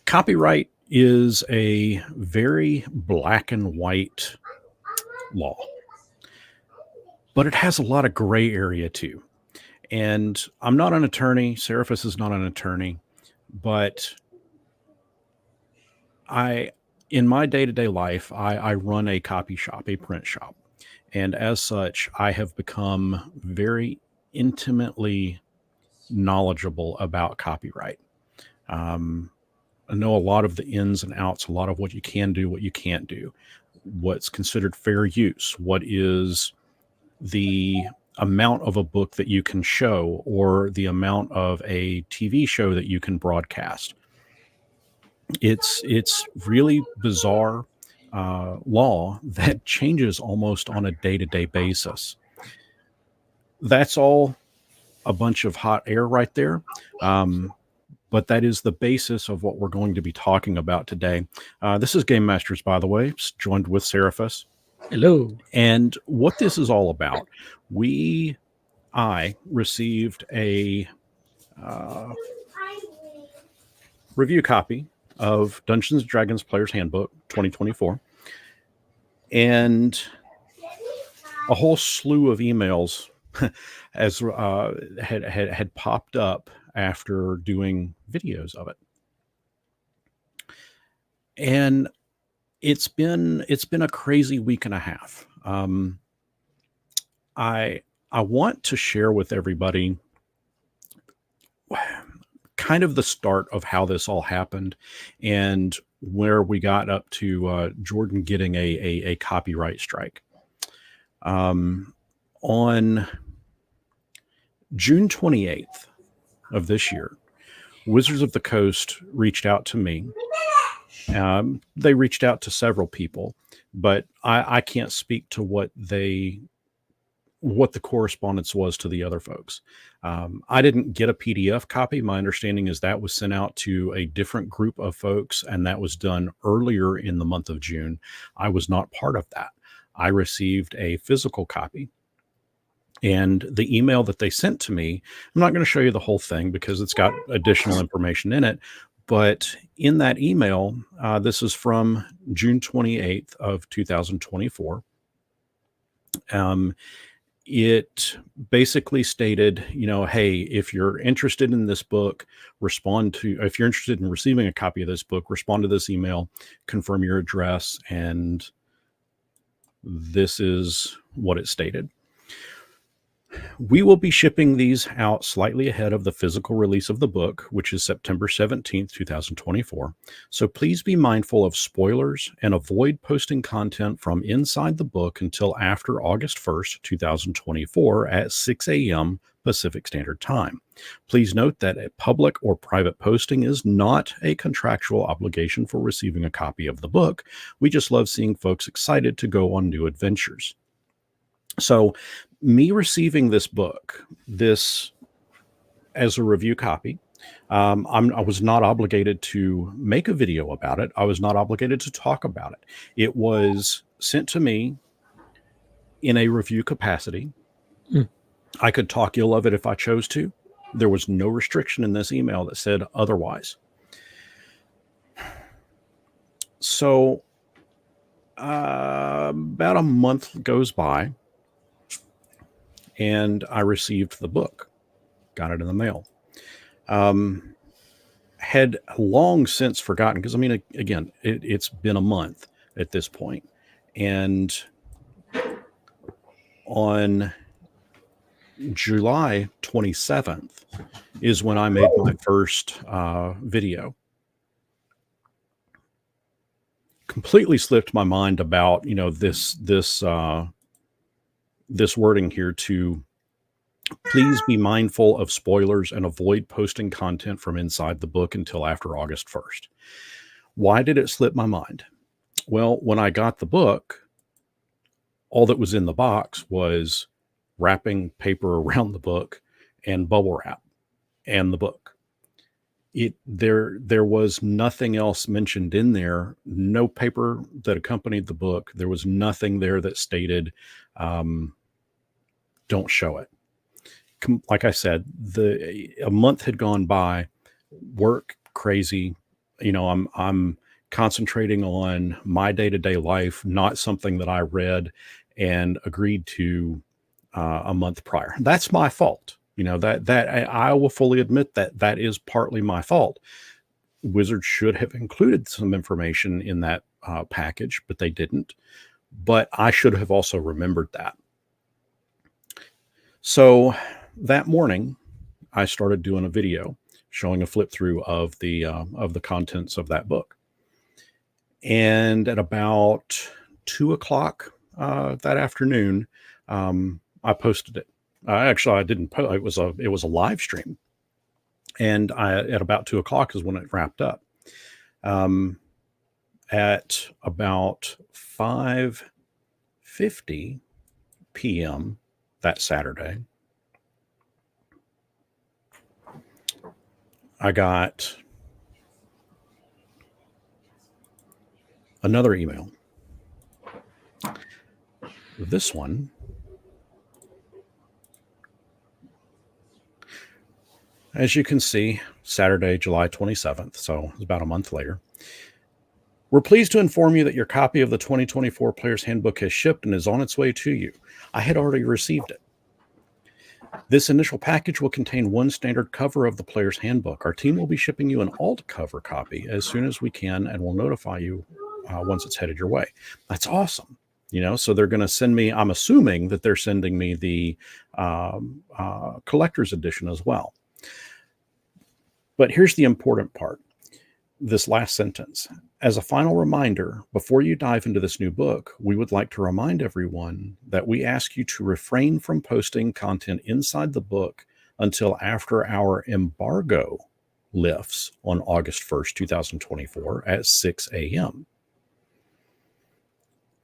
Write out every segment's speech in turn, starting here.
Copyright is a very black and white law, but it has a lot of gray area too. And I'm not an attorney. Seraphis is not an attorney, but I, in my day to day life, I run a copy shop, a print shop. And as such, I have become very intimately knowledgeable about copyright. Um, I know a lot of the ins and outs, a lot of what you can do, what you can't do, what's considered fair use, what is the amount of a book that you can show, or the amount of a TV show that you can broadcast. It's really bizarre law that changes almost on a day to day basis. That's all a bunch of hot air right there. Um, but that is the basis of what we're going to be talking about today. This is GameMasters, by the way, joined with Seraphis. Hello. And what this is all about, I received a uh, review copy of Dungeons and Dragons Players Handbook 2024, and a whole slew of emails as had popped up after doing videos of it. And it's been a crazy week and a half. I want to share with everybody kind of the start of how this all happened and where we got up to Jordan getting a copyright strike. On June 28th of this year, Wizards of the Coast reached out to me. They reached out to several people, but I can't speak to what the correspondence was to the other folks. I didn't get a PDF copy. My understanding is that was sent out to a different group of folks, and that was done earlier in the month of June. I was not part of that. I received a physical copy. And the email that they sent to me, I'm not going to show you the whole thing because it's got additional information in it. But in that email, this is from June 28th of 2024. It basically stated, hey, if you're interested in this book, if you're interested in receiving a copy of this book, respond to this email, confirm your address. And this is what it stated. We will be shipping these out slightly ahead of the physical release of the book, which is September 17th, 2024. So please be mindful of spoilers and avoid posting content from inside the book until after August 1st, 2024 at 6 a.m. Pacific Standard Time. Please note that a public or private posting is not a contractual obligation for receiving a copy of the book. We just love seeing folks excited to go on new adventures. So me receiving this book, this as a review copy, I was not obligated to make a video about it. I was not obligated to talk about it. It was sent to me in a review capacity. I could talk ill of it if I chose to. There was no restriction in this email that said otherwise. So about a month goes by, and I received the book, got it in the mail. Had long since forgotten, because again, it's been a month at this point. And on July 27th is when I made my first video. Completely slipped my mind about, this wording here to please be mindful of spoilers and avoid posting content from inside the book until after August 1st. Why did it slip my mind? Well, when I got the book, all that was in the box was wrapping paper around the book and bubble wrap and the book. There was nothing else mentioned in there. No paper that accompanied the book. There was nothing there that stated, don't show it. Like I said, a month had gone by, work crazy, I'm concentrating on my day-to-day life, not something that I read and agreed to a month prior. That's my fault. I will fully admit that that is partly my fault. Wizards should have included some information in that package, but they didn't. But I should have also remembered that. So that morning, I started doing a video showing a flip through of the contents of that book. And at about 2 o'clock that afternoon, I posted it. Actually, I didn't post. It was a live stream, and at about 2 o'clock is when it wrapped up. At about 5:50 p.m. that Saturday, I got another email. This one, as you can see, Saturday, July 27th, so it's about a month later. We're pleased to inform you that your copy of the 2024 Players Handbook has shipped and is on its way to you. I had already received it. This initial package will contain one standard cover of the Player's Handbook. Our team will be shipping you an alt cover copy as soon as we can, and we'll notify you once it's headed your way. That's awesome. So they're going to send me, I'm assuming that they're sending me the collector's edition as well. But here's the important part. This last sentence. As a final reminder, before you dive into this new book, we would like to remind everyone that we ask you to refrain from posting content inside the book until after our embargo lifts on August 1st, 2024 at 6 a.m.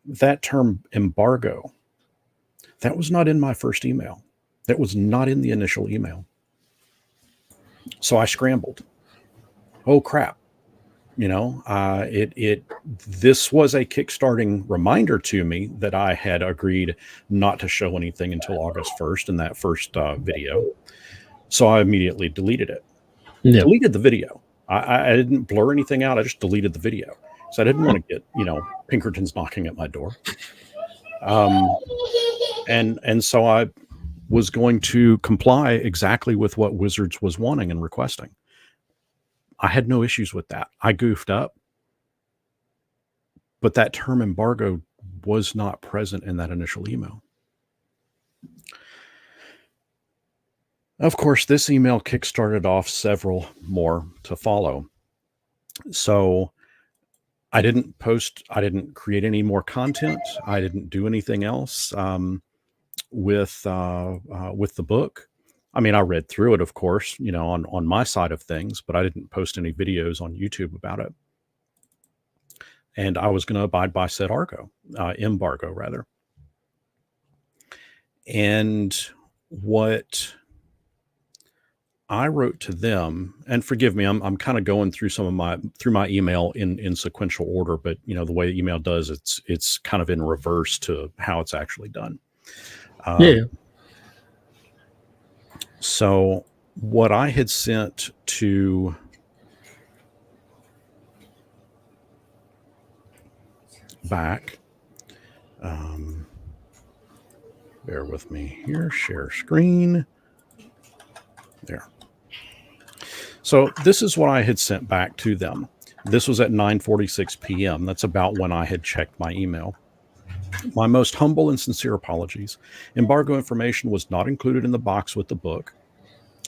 That term embargo, that was not in my first email. That was not in the initial email. So I scrambled. Oh, crap. This was a kickstarting reminder to me that I had agreed not to show anything until August 1st in that first video. So I immediately deleted it. Yeah. Deleted the video. I didn't blur anything out. I just deleted the video. So I didn't want to get, Pinkertons knocking at my door. And so I was going to comply exactly with what Wizards was wanting and requesting. I had no issues with that. I goofed up, but that term embargo was not present in that initial email. Of course, this email kickstarted off several more to follow. So I didn't post, I didn't create any more content. I didn't do anything else with the book. I mean, I read through it, of course, on my side of things, but I didn't post any videos on YouTube about it. And I was going to abide by said embargo rather. And what I wrote to them, and forgive me, I'm kind of going through through my email in sequential order, but the way the email does, it's kind of in reverse to how it's actually done. Yeah. So what I had sent to back, bear with me here, share screen. There. So this is what I had sent back to them. This was at 9:46 p.m. That's about when I had checked my email. My most humble and sincere apologies. Embargo information was not included in the box with the book.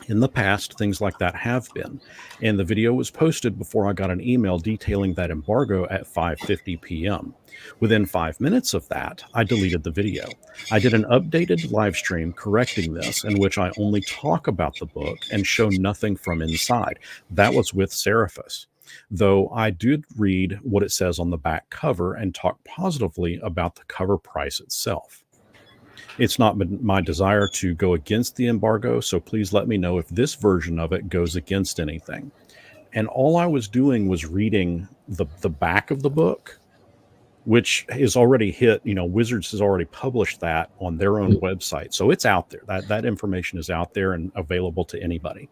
In the past, things like that have been, and the video was posted before I got an email detailing that embargo at 5:50 p.m. Within 5 minutes of that, I deleted the video. I did an updated live stream correcting this, in which I only talk about the book and show nothing from inside. That was with Seraphis, though I did read what it says on the back cover and talk positively about the cover price itself. It's not my desire to go against the embargo, so please let me know if this version of it goes against anything. And all I was doing was reading the back of the book, which is already hit, Wizards has already published that on their own website. So it's out there. That information is out there and available to anybody.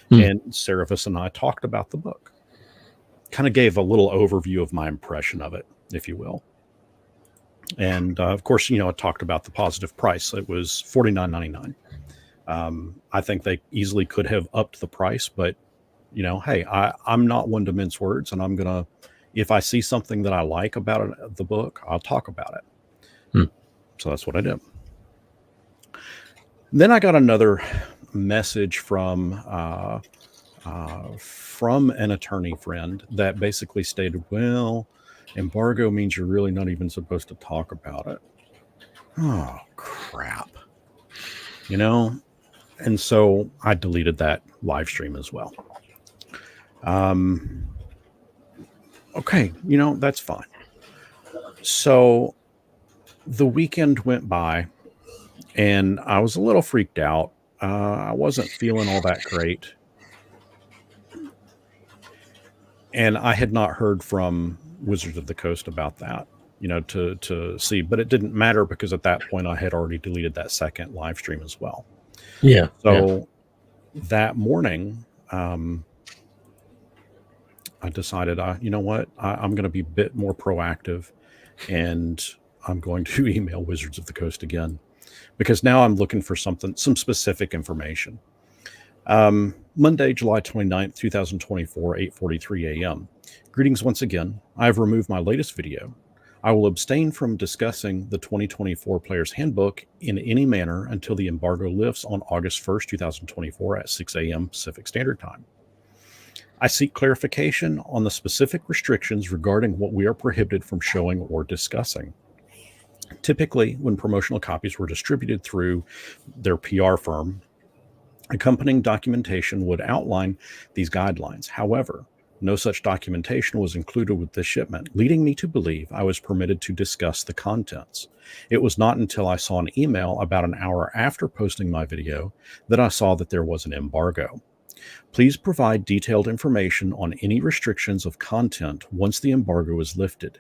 And Seraphis and I talked about the book. kind of gave a little overview of my impression of it, if you will. And of course, I talked about the positive price. It was $49.99. I think they easily could have upped the price, but hey, I'm not one to mince words, and I'm gonna, if I see something that I like about the book, I'll talk about it. So that's what I did. Then I got another message from an attorney friend that basically stated, well, embargo means you're really not even supposed to talk about it. Oh, crap. And so I deleted that live stream as well. Okay, that's fine. So the weekend went by and I was a little freaked out. I wasn't feeling all that great. And I had not heard from Wizards of the Coast about that, to see, but it didn't matter because at that point I had already deleted that second live stream as well. Yeah. So that morning, I decided, you know what, I'm going to be a bit more proactive, and I'm going to email Wizards of the Coast again, because now I'm looking for some specific information. Monday, July 29th, 2024, 8:43 a.m. Greetings once again. I have removed my latest video. I will abstain from discussing the 2024 Players Handbook in any manner until the embargo lifts on August 1st, 2024 at 6 a.m. Pacific Standard Time. I seek clarification on the specific restrictions regarding what we are prohibited from showing or discussing. Typically, when promotional copies were distributed through their PR firm, accompanying documentation would outline these guidelines. However, no such documentation was included with this shipment, leading me to believe I was permitted to discuss the contents. It was not until I saw an email about an hour after posting my video that I saw that there was an embargo. Please provide detailed information on any restrictions of content once the embargo is lifted.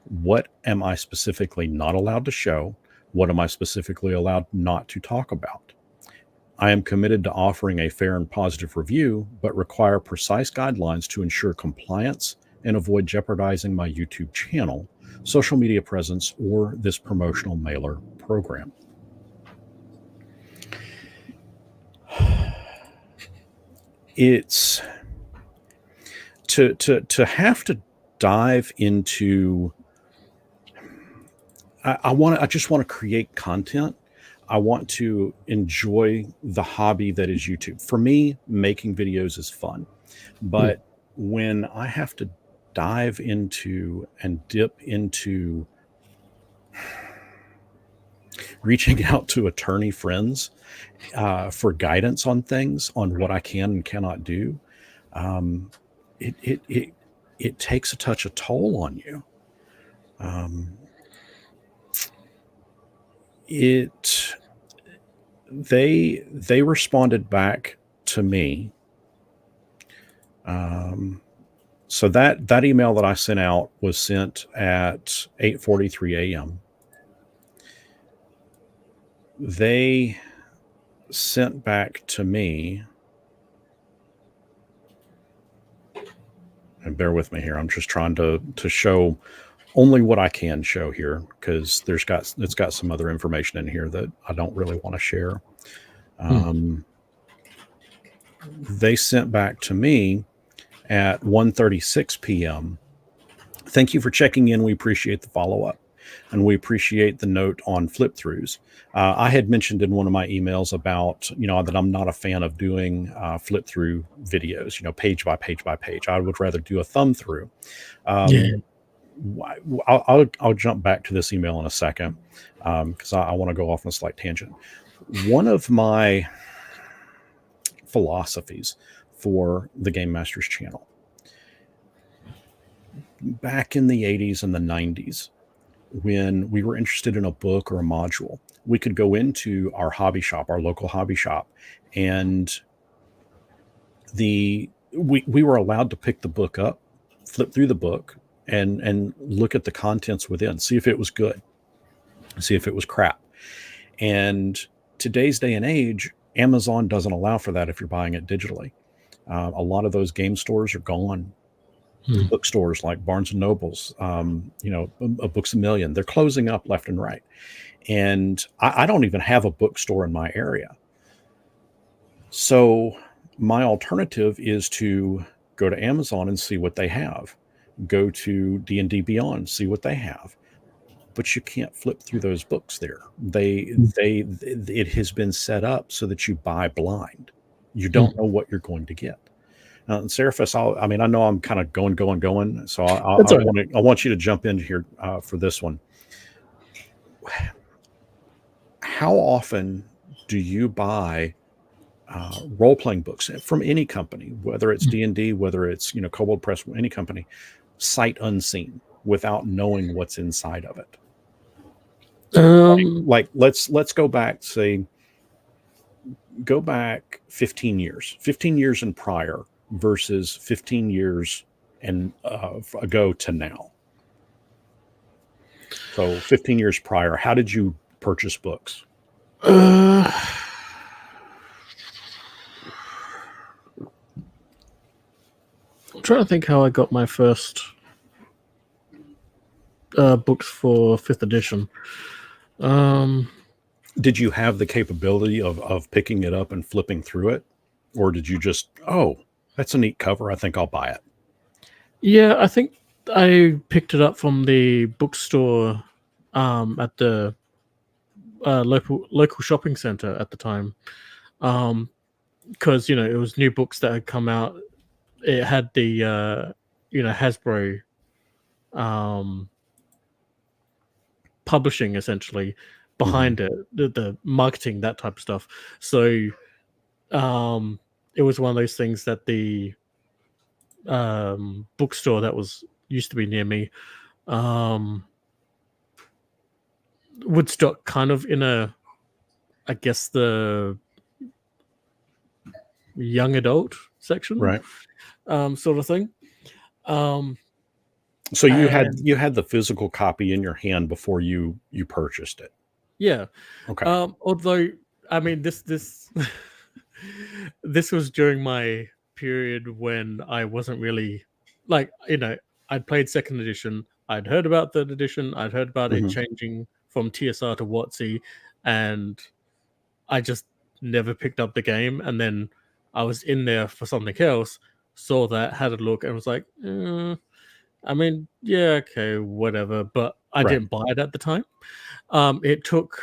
What am I specifically not allowed to show? What am I specifically allowed not to talk about? I am committed to offering a fair and positive review, but require precise guidelines to ensure compliance and avoid jeopardizing my YouTube channel, social media presence, or this promotional mailer program. It's to have to dive into. I just want to create content. I want to enjoy the hobby that is YouTube. For me, making videos is fun. But when I have to dive into and dip into reaching out to attorney friends for guidance on things, on what I can and cannot do, it takes a touch of toll on you. They responded back to me. So that email that I sent out was sent at 8:43 a.m. They sent back to me, and bear with me here, I'm just trying to show only what I can show here, because it's got some other information in here that I don't really want to share. They sent back to me at 1:36 p.m. Thank you for checking in. We appreciate the follow-up, and we appreciate the note on flip-throughs. I had mentioned in one of my emails about, that I'm not a fan of doing flip-through videos, page by page by page. I would rather do a thumb-through. I'll jump back to this email in a second, because I want to go off on a slight tangent. One of my philosophies for the GameMasters channel, back in the 80s and the 90s, when we were interested in a book or a module, we could go into our hobby shop, our local hobby shop, and we were allowed to pick the book up, flip through the book, and look at the contents within, see if it was good, see if it was crap. And today's day and age, Amazon doesn't allow for that if you're buying it digitally. A lot of those game stores are gone. Bookstores like Barnes and Nobles, Books a Million, they're closing up left and right. And I don't even have a bookstore in my area. So my alternative is to go to Amazon and see what they have. Go to D&D Beyond, see what they have. But you can't flip through those books there. It has been set up so that you buy blind. You don't know what you're going to get. And Seraphis, I know I'm kind of going. So I want you to jump in here for this one. How often do you buy role-playing books from any company, whether it's D&D, whether it's Kobold Press, any company, sight unseen, without knowing what's inside of it? Like let's go back, go back 15 years and prior versus 15 years and ago to now. So 15 years prior, how did you purchase books? I'm trying to think how I got my first books for 5th edition. Did you have the capability of picking it up and flipping through it? Or did you just, that's a neat cover, I think I'll buy it? Yeah, I think I picked it up from the bookstore at the local shopping center at the time. Because, it was new books that had come out. It had the, Hasbro publishing essentially behind it, the marketing, that type of stuff. So it was one of those things that the bookstore that used to be near me would stock kind of in I guess the young adult section, right? Sort of thing. So you had the physical copy in your hand before you purchased it. Yeah. Okay. Although, this this was during my period when I wasn't really I'd played 2nd edition. I'd heard about 3rd edition. I'd heard about it changing from TSR to WotC, and I just never picked up the game. And then I was in there for something else, saw that, had a look, and was like, yeah, okay, whatever. But I didn't buy it at the time. It took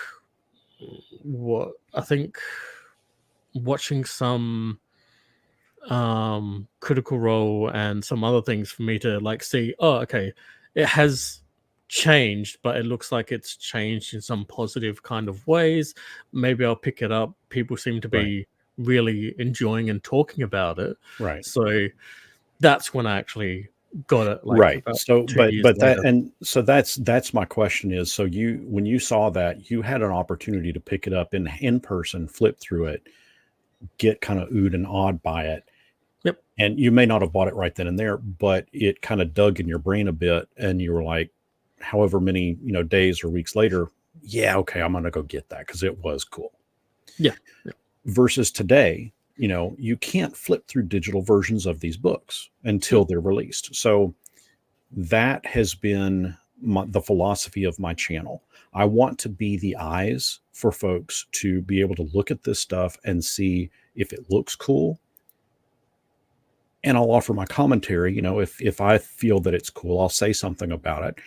I think watching some Critical Role and some other things for me to see, okay, it has changed, but it looks like it's changed in some positive kind of ways. Maybe I'll pick it up. People seem to be really enjoying and talking about it. Right. So that's when I actually got it. Right. So, but later. that's my question is, so when you saw that, you had an opportunity to pick it up in person, flip through it, get kind of oohed and awed by it. Yep. And you may not have bought it right then and there, but it kind of dug in your brain a bit, and you were like, however many days or weeks later, yeah, okay, I'm gonna go get that because it was cool. Yeah. Versus today, you can't flip through digital versions of these books until they're released. So that has been the philosophy of my channel. I want to be the eyes for folks to be able to look at this stuff and see if it looks cool. And I'll offer my commentary. If I feel that it's cool, I'll say something about it.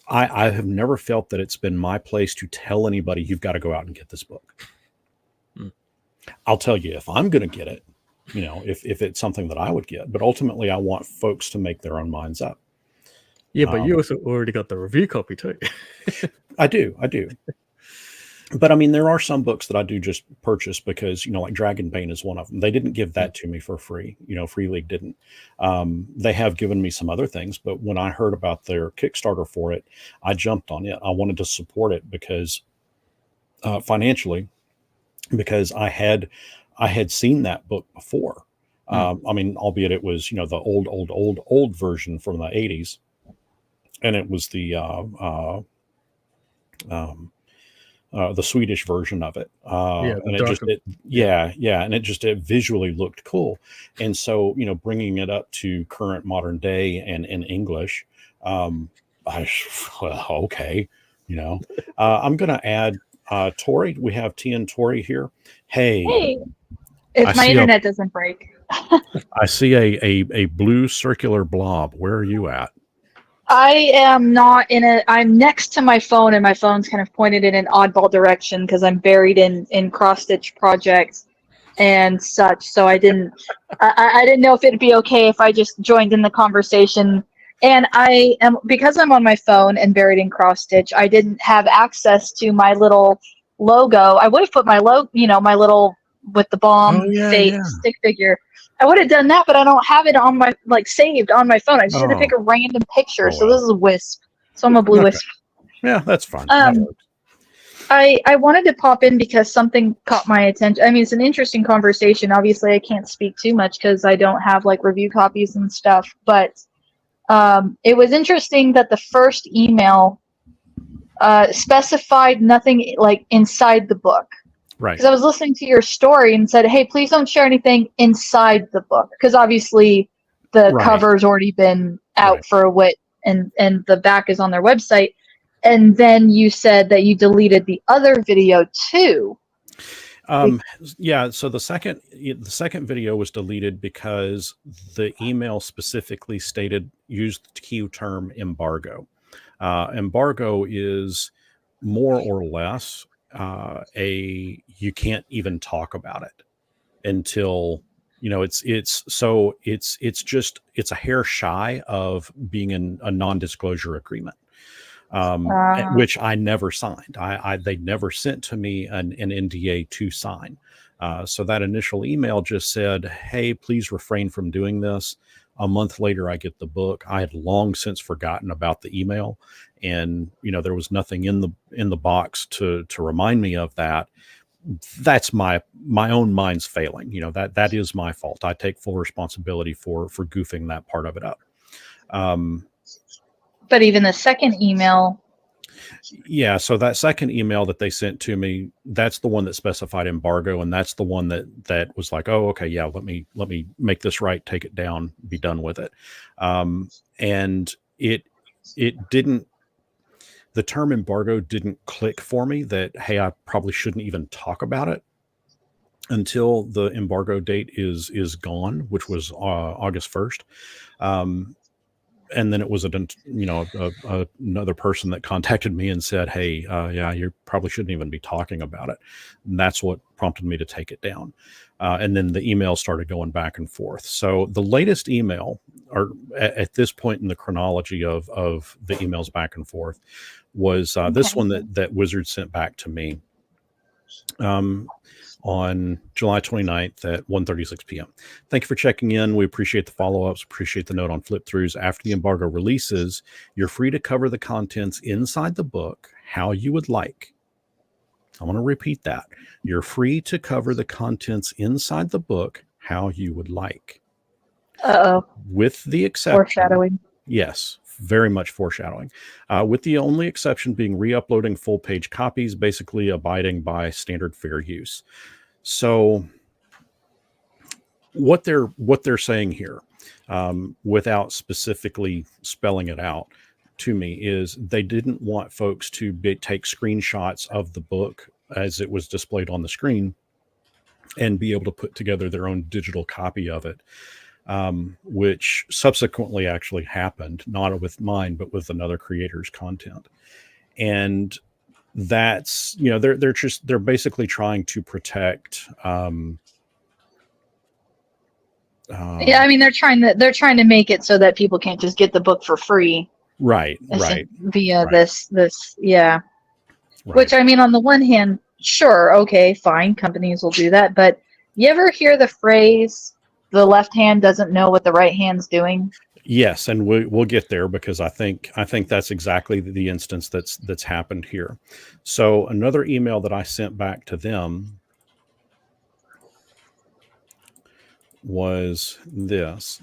I have never felt that it's been my place to tell anybody, you've got to go out and get this book. I'll tell you if I'm going to get it, if it's something that I would get, but ultimately I want folks to make their own minds up. Yeah, but you also already got the review copy too. I do. But there are some books that I do just purchase because, like Dragonbane is one of them. They didn't give that to me for free. Free League didn't. They have given me some other things, but when I heard about their Kickstarter for it, I jumped on it. I wanted to support it because financially, because I had seen that book before. Albeit it was, the old version from the 80s. And it was the the Swedish version of it. Yeah, the And darker. and it visually looked cool. And so, bringing it up to current modern day and in English, well, okay, I'm going to add Tori. We have T and Tori here. Hey, Hey, I if my see internet doesn't break. a blue circular blob. Where are you at? I am not in a. I'm next to my phone, and my phone's kind of pointed in an oddball direction because I'm buried in cross stitch projects and such. So I didn't know if it'd be okay if I just joined in the conversation. And I am, because I'm on my phone and buried in cross stitch, I didn't have access to my little logo. I would have put my my little with the bomb Oh yeah, fake yeah. stick figure. I would have done that, but I don't have it on my saved on my phone. I just had to pick a random picture. Oh, So well. this is a wisp. So I'm a blue Okay. wisp. Yeah, that's fine. That works. I wanted to pop in because something caught my attention. I mean, it's an interesting conversation. Obviously, I can't speak too much because I don't have review copies and stuff. But it was interesting that the first email specified nothing inside the book. Right. Because I was listening to your story and said, "Hey, please don't share anything inside the book," because obviously the cover's already been out for a while, and the back is on their website. And then you said that you deleted the other video too. Yeah. So the second video was deleted because the email specifically used the key term embargo. Embargo is more or less you can't even talk about it until it's a hair shy of being in a non-disclosure agreement, which I never signed. They never sent to me an NDA to sign. So that initial email just said, "Hey, please refrain from doing this." A month later, I get the book. I had long since forgotten about the email, and there was nothing in the box to remind me of that. That's my own mind's failing. That is my fault. I take full responsibility for goofing that part of it up. But even the second email. Yeah, so that second email that they sent to me, that's the one that specified embargo, and that's the one that was like, "Oh, okay, yeah, let me make this right, take it down, be done with it." And it didn't. The term embargo didn't click for me that, hey, I probably shouldn't even talk about it until the embargo date is gone, which was August 1st. And then it was another person that contacted me and said, "Hey, yeah, you probably shouldn't even be talking about it." And that's what prompted me to take it down. And then the email started going back and forth. So the latest email, or at this point in the chronology of the emails back and forth, was this one that Wizard sent back to me on July 29th at 1:36 p.m. "Thank you for checking in. We appreciate the follow-ups, appreciate the note on flip-throughs. After the embargo releases, you're free to cover the contents inside the book how you would like." I want to repeat that. "You're free to cover the contents inside the book how you would like." With the exception. Foreshadowing. Yes, very much foreshadowing. With the only exception being re-uploading full-page copies, basically abiding by standard fair use. So what they're saying here, without specifically spelling it out to me, is they didn't want folks to take screenshots of the book as it was displayed on the screen and be able to put together their own digital copy of it, which subsequently actually happened, not with mine, but with another creator's content. And that's, they're basically trying to protect. Yeah, I mean they're trying to make it so that people can't just get the book for free. Right. Via this, yeah. Right. Which, I mean, on the one hand, sure, okay, fine, companies will do that, but you ever hear the phrase, "the left hand doesn't know what the right hand's doing"? Yes, and we'll get there, because I think that's exactly the instance that's happened here. So another email that I sent back to them was this.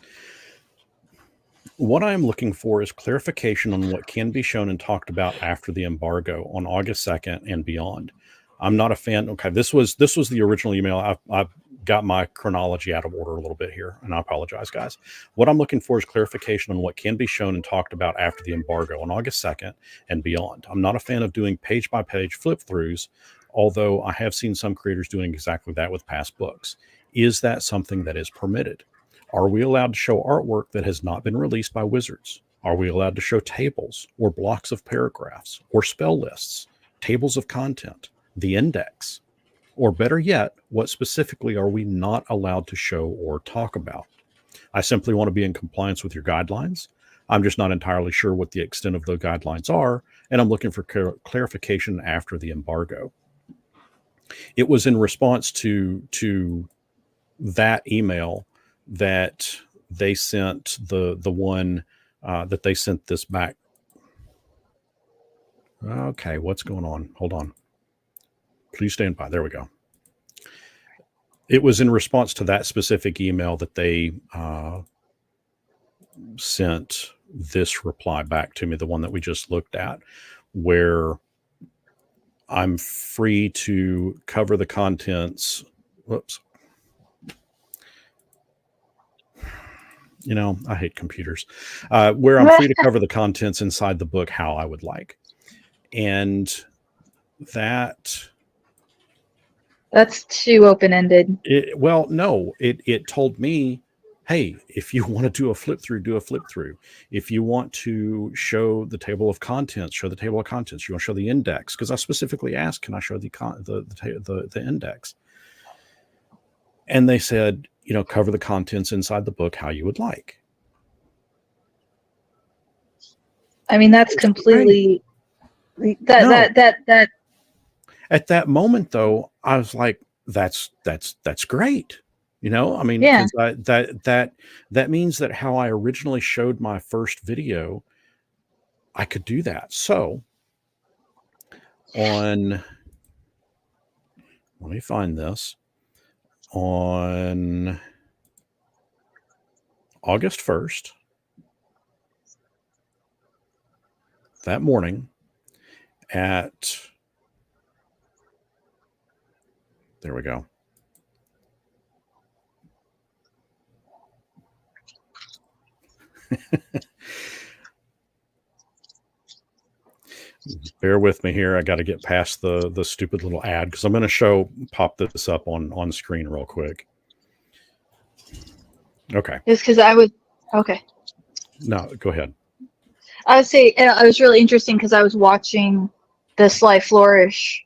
What I'm looking for is clarification on what can be shown and talked about after the embargo on August 2nd and beyond. I'm not a fan. Okay, this was the original email. I've got my chronology out of order a little bit here, and I apologize, guys. What I'm looking for is clarification on what can be shown and talked about after the embargo on August 2nd and beyond. I'm not a fan of doing page-by-page flip-throughs, although I have seen some creators doing exactly that with past books. Is that something that is permitted? Are we allowed to show artwork that has not been released by Wizards? Are we allowed to show tables or blocks of paragraphs or spell lists, tables of content, the index? Or better yet, what specifically are we not allowed to show or talk about? I simply want to be in compliance with your guidelines. I'm just not entirely sure what the extent of the guidelines are, and I'm looking for clarification after the embargo. It was in response to that email that they sent the one that they sent this back. Okay, what's going on? Hold on. Please stand by. There we go. It was in response to that specific email that they sent this reply back to me, the one that we just looked at, where I'm free to cover the contents. Whoops. You know, I hate computers. Where I'm free to cover the contents inside the book how I would like. And that's too open-ended. Well, no, it told me, hey, if you want to do a flip through, do a flip through. If you want to show the table of contents, show the table of contents. You want to show the index, because I specifically asked, can I show the index? And they said, you know, cover the contents inside the book how you would like. I mean, that's completely that. At that moment, though, I was like, that's great. You know, I mean, Yeah. that means that how I originally showed my first video, I could do that. So let me find this. On August 1st, that morning at, there we go. Bear with me here. I got to get past the stupid little ad, because I'm going to pop this up on screen real quick. Okay. Just because I was okay. No, go ahead. I would say it was really interesting because I was watching the Sly Flourish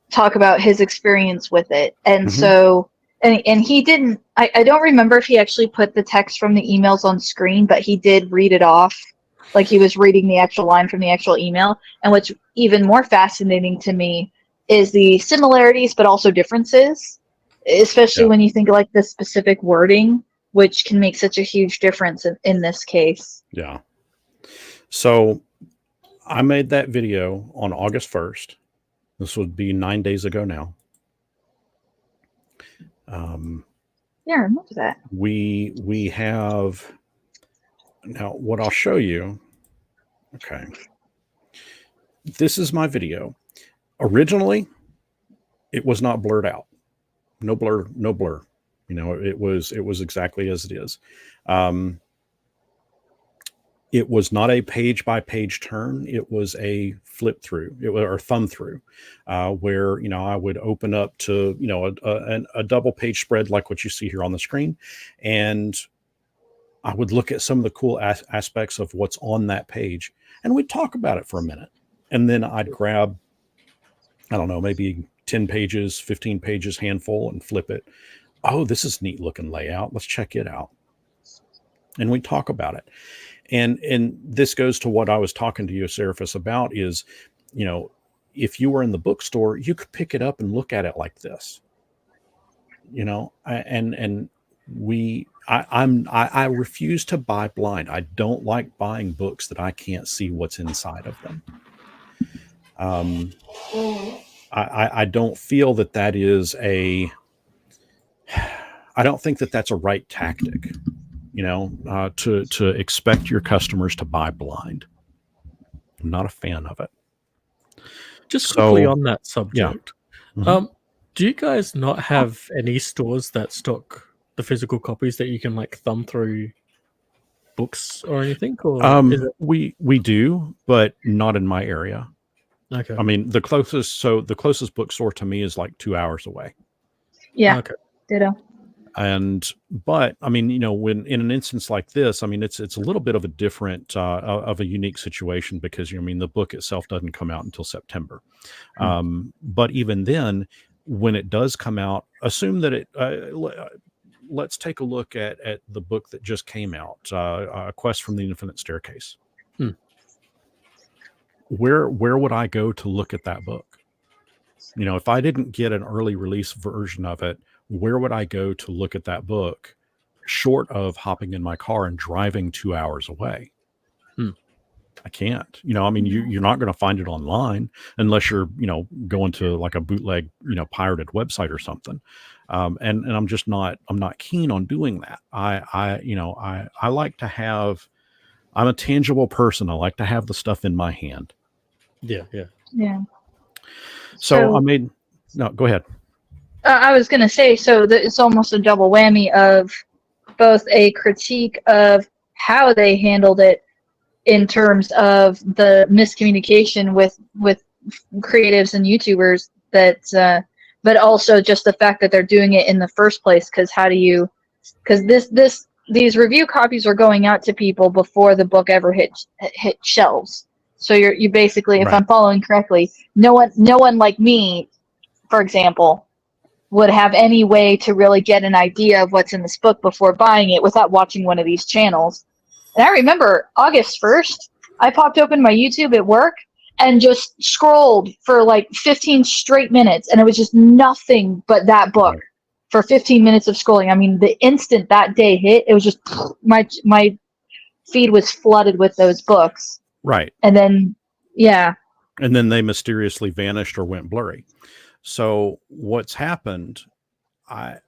talk about his experience with it, and so and he didn't. I don't remember if he actually put the text from the emails on screen, but he did read it off, like he was reading the actual line from the actual email. And what's even more fascinating to me is the similarities, but also differences, especially when you think of like the specific wording, which can make such a huge difference in this case. Yeah. So I made that video on August 1st. This would be 9 days ago now. Yeah, I remember that. We have now what I'll show you. Okay. This is my video. Originally, it was not blurred out. No blur. You know, it was exactly as it is. It was not a page by page turn. It was a flip through, or thumb through, where, you know, I would open up to, you know, a double page spread like what you see here on the screen. And I would look at some of the cool aspects of what's on that page, and we'd talk about it for a minute. And then I'd grab, I don't know, maybe 10 pages, 15 pages, handful, and flip it. Oh, this is neat looking layout. Let's check it out. And we talk about it. And this goes to what I was talking to you, Seraphis, about is, you know, if you were in the bookstore, you could pick it up and look at it like this, you know, I refuse to buy blind. I don't like buying books that I can't see what's inside of them. I don't feel that is I don't think that that's a right tactic. to expect your customers to buy blind. I'm not a fan of it. Just quickly on that yeah. subject, do you guys not have any stores that stock the physical copies that you can like thumb through books or anything? Or is it we do, but not in my area. okay? I mean, the closest bookstore to me is like 2 hours away. Yeah. Okay. Ditto. But I mean, when in an instance like this, I mean, it's a little bit of a different, of a unique situation because, I mean, the book itself doesn't come out until September. But even then, when it does come out, assume that let's take a look at the book that just came out, A Quest from the Infinite Staircase. Where would I go to look at that book? If I didn't get an early release version of it, where would I go to look at that book short of hopping in my car and driving 2 hours away? I can't. I mean, you're not going to find it online unless you're, going to like a bootleg, pirated website or something. And I'm just not keen on doing that. I like to have, I'm a tangible person. I like to have the stuff in my hand. Yeah. So no, go ahead. I was going to say, so it's almost a double whammy of both a critique of how they handled it in terms of the miscommunication with creatives and YouTubers, but also just the fact that they're doing it in the first place. Because these review copies are going out to people before the book ever hit shelves. So you basically, if Right. I'm following correctly, no one like me, for example, would have any way to really get an idea of what's in this book before buying it without watching one of these channels. And I remember August 1st, I popped open my YouTube at work and just scrolled for like 15 straight minutes, and it was just nothing but that book for 15 minutes of scrolling. I mean, the instant that day hit, it was just my feed was flooded with those books. Right. And then, yeah. And then they mysteriously vanished or went blurry. So what's happened, after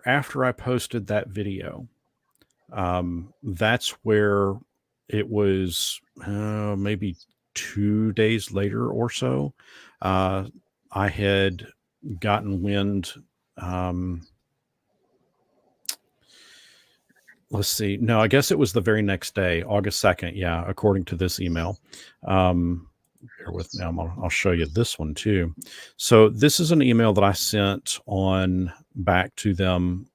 I posted that video, that's where it was, maybe 2 days later or so, I had gotten wind, let's see. No, I guess it was the very next day, August 2nd. Yeah, according to this email. Bear with me. I'll show you this one too. So this is an email that I sent back to them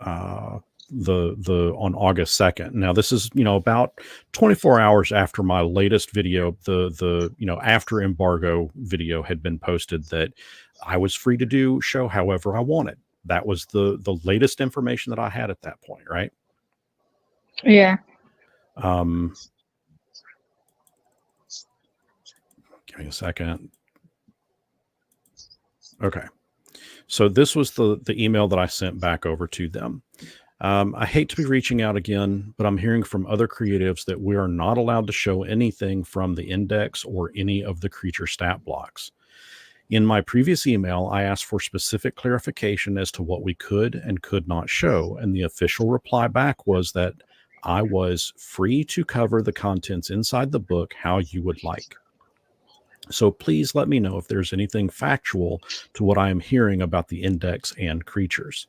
on August 2nd. Now this is, about 24 hours after my latest video, the after embargo video had been posted that I was free to show however I wanted. That was the latest information that I had at that point, right? Yeah. Give me a second. Okay. So this was the email that I sent back over to them. I hate to be reaching out again, but I'm hearing from other creatives that we are not allowed to show anything from the index or any of the creature stat blocks. In my previous email, I asked for specific clarification as to what we could and could not show, and the official reply back was that I was free to cover the contents inside the book how you would like. So please let me know if there's anything factual to what I am hearing about the index and creatures.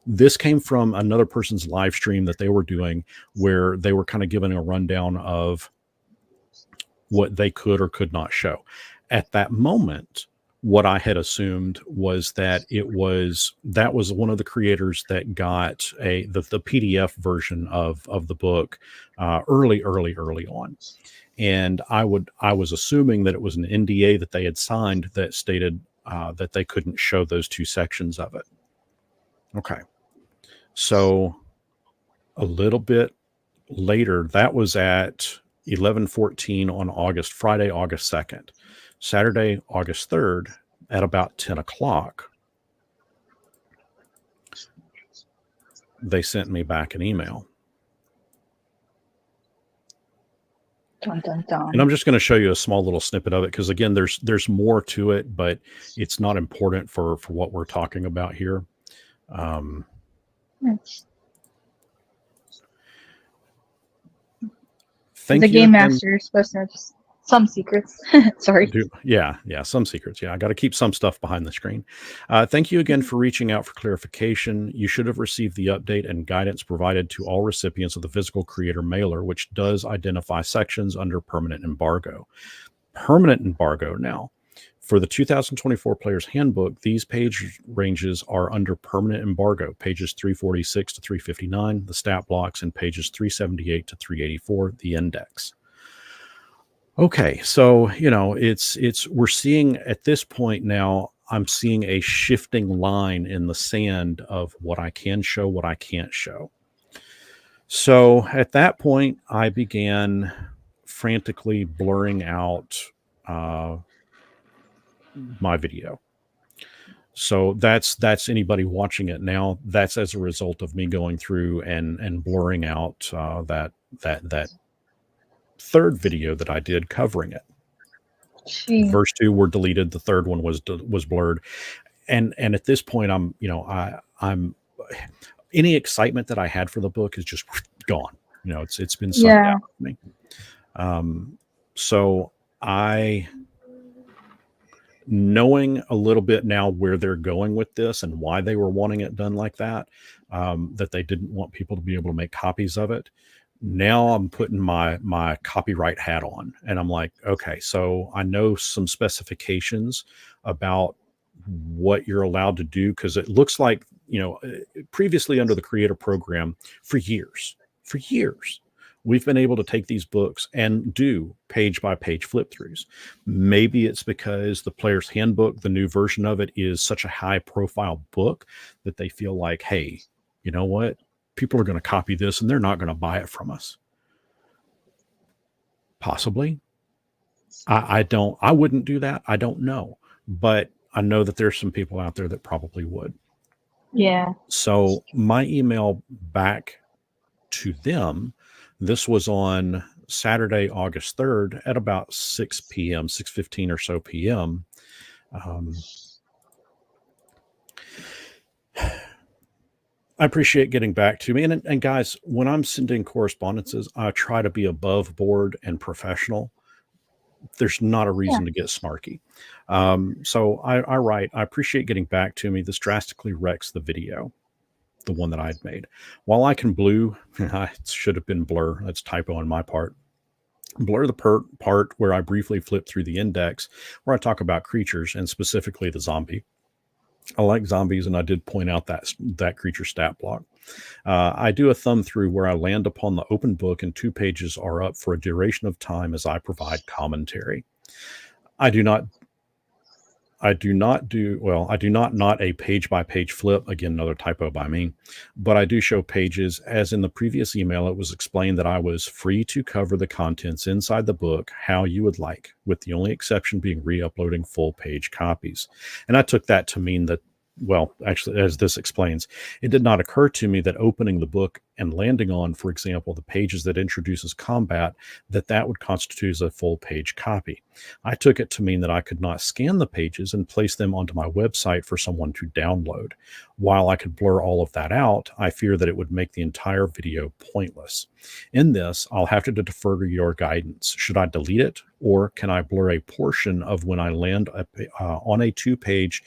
This came from another person's live stream that they were doing where they were kind of giving a rundown of what they could or could not show. At that moment, what I had assumed was that that was one of the creators that got the PDF version of the book early on. And I was assuming that it was an NDA that they had signed that stated that they couldn't show those two sections of it. Okay. So a little bit later, that was at 11:14 on Friday, August 2nd. Saturday, August 3rd, at about 10 o'clock, they sent me back an email. Dun, dun, dun. And I'm just going to show you a small little snippet of it because, again, there's more to it, but it's not important for what we're talking about here. Thank the you. Game Master is supposed to have some secrets. Sorry. Yeah, some secrets. Yeah, I got to keep some stuff behind the screen. Thank you again for reaching out for clarification. You should have received the update and guidance provided to all recipients of the physical creator mailer, which does identify sections under permanent embargo. Permanent embargo now. For the 2024 Players Handbook, these page ranges are under permanent embargo, pages 346 to 359, the stat blocks, and pages 378 to 384, the index. Okay, so, we're seeing at this point now, I'm seeing a shifting line in the sand of what I can show, what I can't show. So at that point, I began frantically blurring out my video. So that's anybody watching it now. That's as a result of me going through and blurring out that third video that I did covering it. Jeez. First two were deleted. The third one was blurred. And at this point, I'm any excitement that I had for the book is just gone. It's been sucked out of me. So knowing a little bit now where they're going with this and why they were wanting it done like that, that they didn't want people to be able to make copies of it. Now I'm putting my copyright hat on and I'm like, okay, so I know some specifications about what you're allowed to do. Cause it looks like, previously under the creator program for years, we've been able to take these books and do page by page flip throughs. Maybe it's because the Player's Handbook, the new version of it, is such a high profile book that they feel like, hey, you know what? People are going to copy this and they're not going to buy it from us. Possibly. I wouldn't do that. I don't know. But I know that there's some people out there that probably would. Yeah. So my email back to them, this was on Saturday, August 3rd at about 6 p.m., 6:15 or so p.m. I appreciate getting back to me. And guys, when I'm sending correspondences, I try to be above board and professional. There's not a reason to get snarky. So I write, I appreciate getting back to me. This drastically wrecks the video, the one that I'd made. While I can blue, it should have been blur. That's typo on my part. Blur the part where I briefly flip through the index, where I talk about creatures and specifically the zombie. I like zombies, and I did point out that creature stat block. I do a thumb through where I land upon the open book, and 2 pages are up for a duration of time as I provide commentary. I do not a page by page flip. Again, another typo by me, but I do show pages. As in the previous email, it was explained that I was free to cover the contents inside the book how you would like, with the only exception being re-uploading full page copies. And I took that to mean that, well, actually, as this explains, it did not occur to me that opening the book and landing on, for example, the pages that introduces combat, that would constitute as a full page copy. I took it to mean that I could not scan the pages and place them onto my website for someone to download. While I could blur all of that out, I fear that it would make the entire video pointless. In this, I'll have to defer to your guidance. Should I delete it, or can I blur a portion of when I land on a 2-page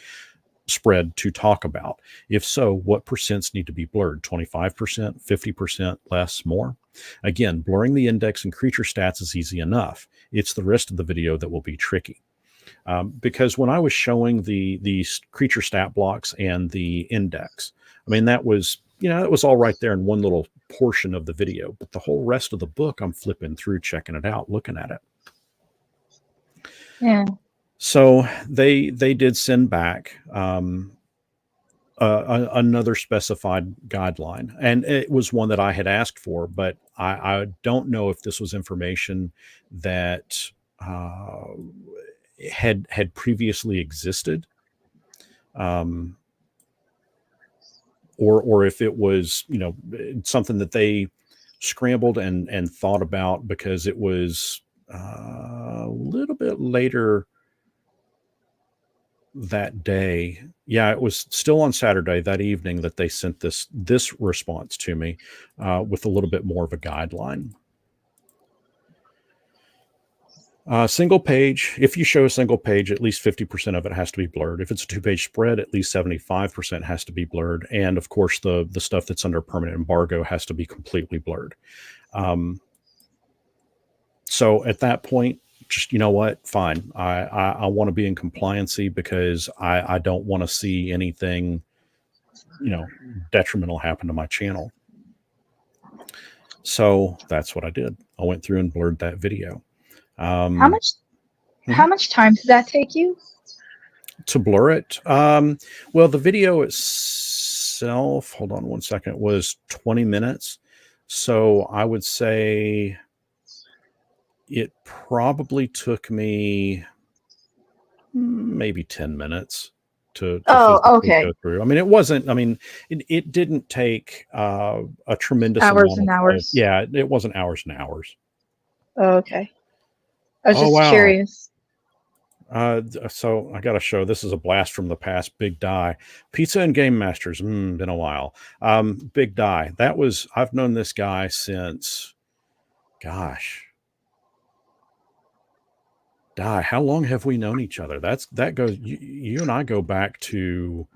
spread to talk about? If so, what percents need to be blurred? 25%, 50%, less, more? Again, blurring the index and creature stats is easy enough. It's the rest of the video that will be tricky. Because when I was showing the creature stat blocks and the index, I mean, that was all right there in one little portion of the video, but the whole rest of the book, I'm flipping through, checking it out, looking at it. Yeah. So they did send back another specified guideline, and it was one that I had asked for, but I don't know if this was information that had previously existed, or if it was something that they scrambled and thought about because it was a little bit later that day. Yeah, it was still on Saturday that evening that they sent this response to me with a little bit more of a guideline. Single page, if you show a single page, at least 50% of it has to be blurred. If it's a 2-page spread, at least 75% has to be blurred. And of course, the stuff that's under permanent embargo has to be completely blurred. So at that point, just, you know what, fine. I want to be in compliancy because I don't want to see anything, detrimental happen to my channel. So that's what I did. I went through and blurred that video. How much time did that take you to blur it? Well, the video itself, hold on one second, was 20 minutes. So I would say it probably took me maybe 10 minutes to okay. go through. I mean, it didn't take a tremendous hours amount and of hours. Yeah, it wasn't hours and hours. Okay. I was just curious. So I got to show, this is a blast from the past. Big Die Pizza and GameMasters. Been a while. Big Die. I've known this guy since, gosh, Die. How long have we known each other? That goes. You and I go back to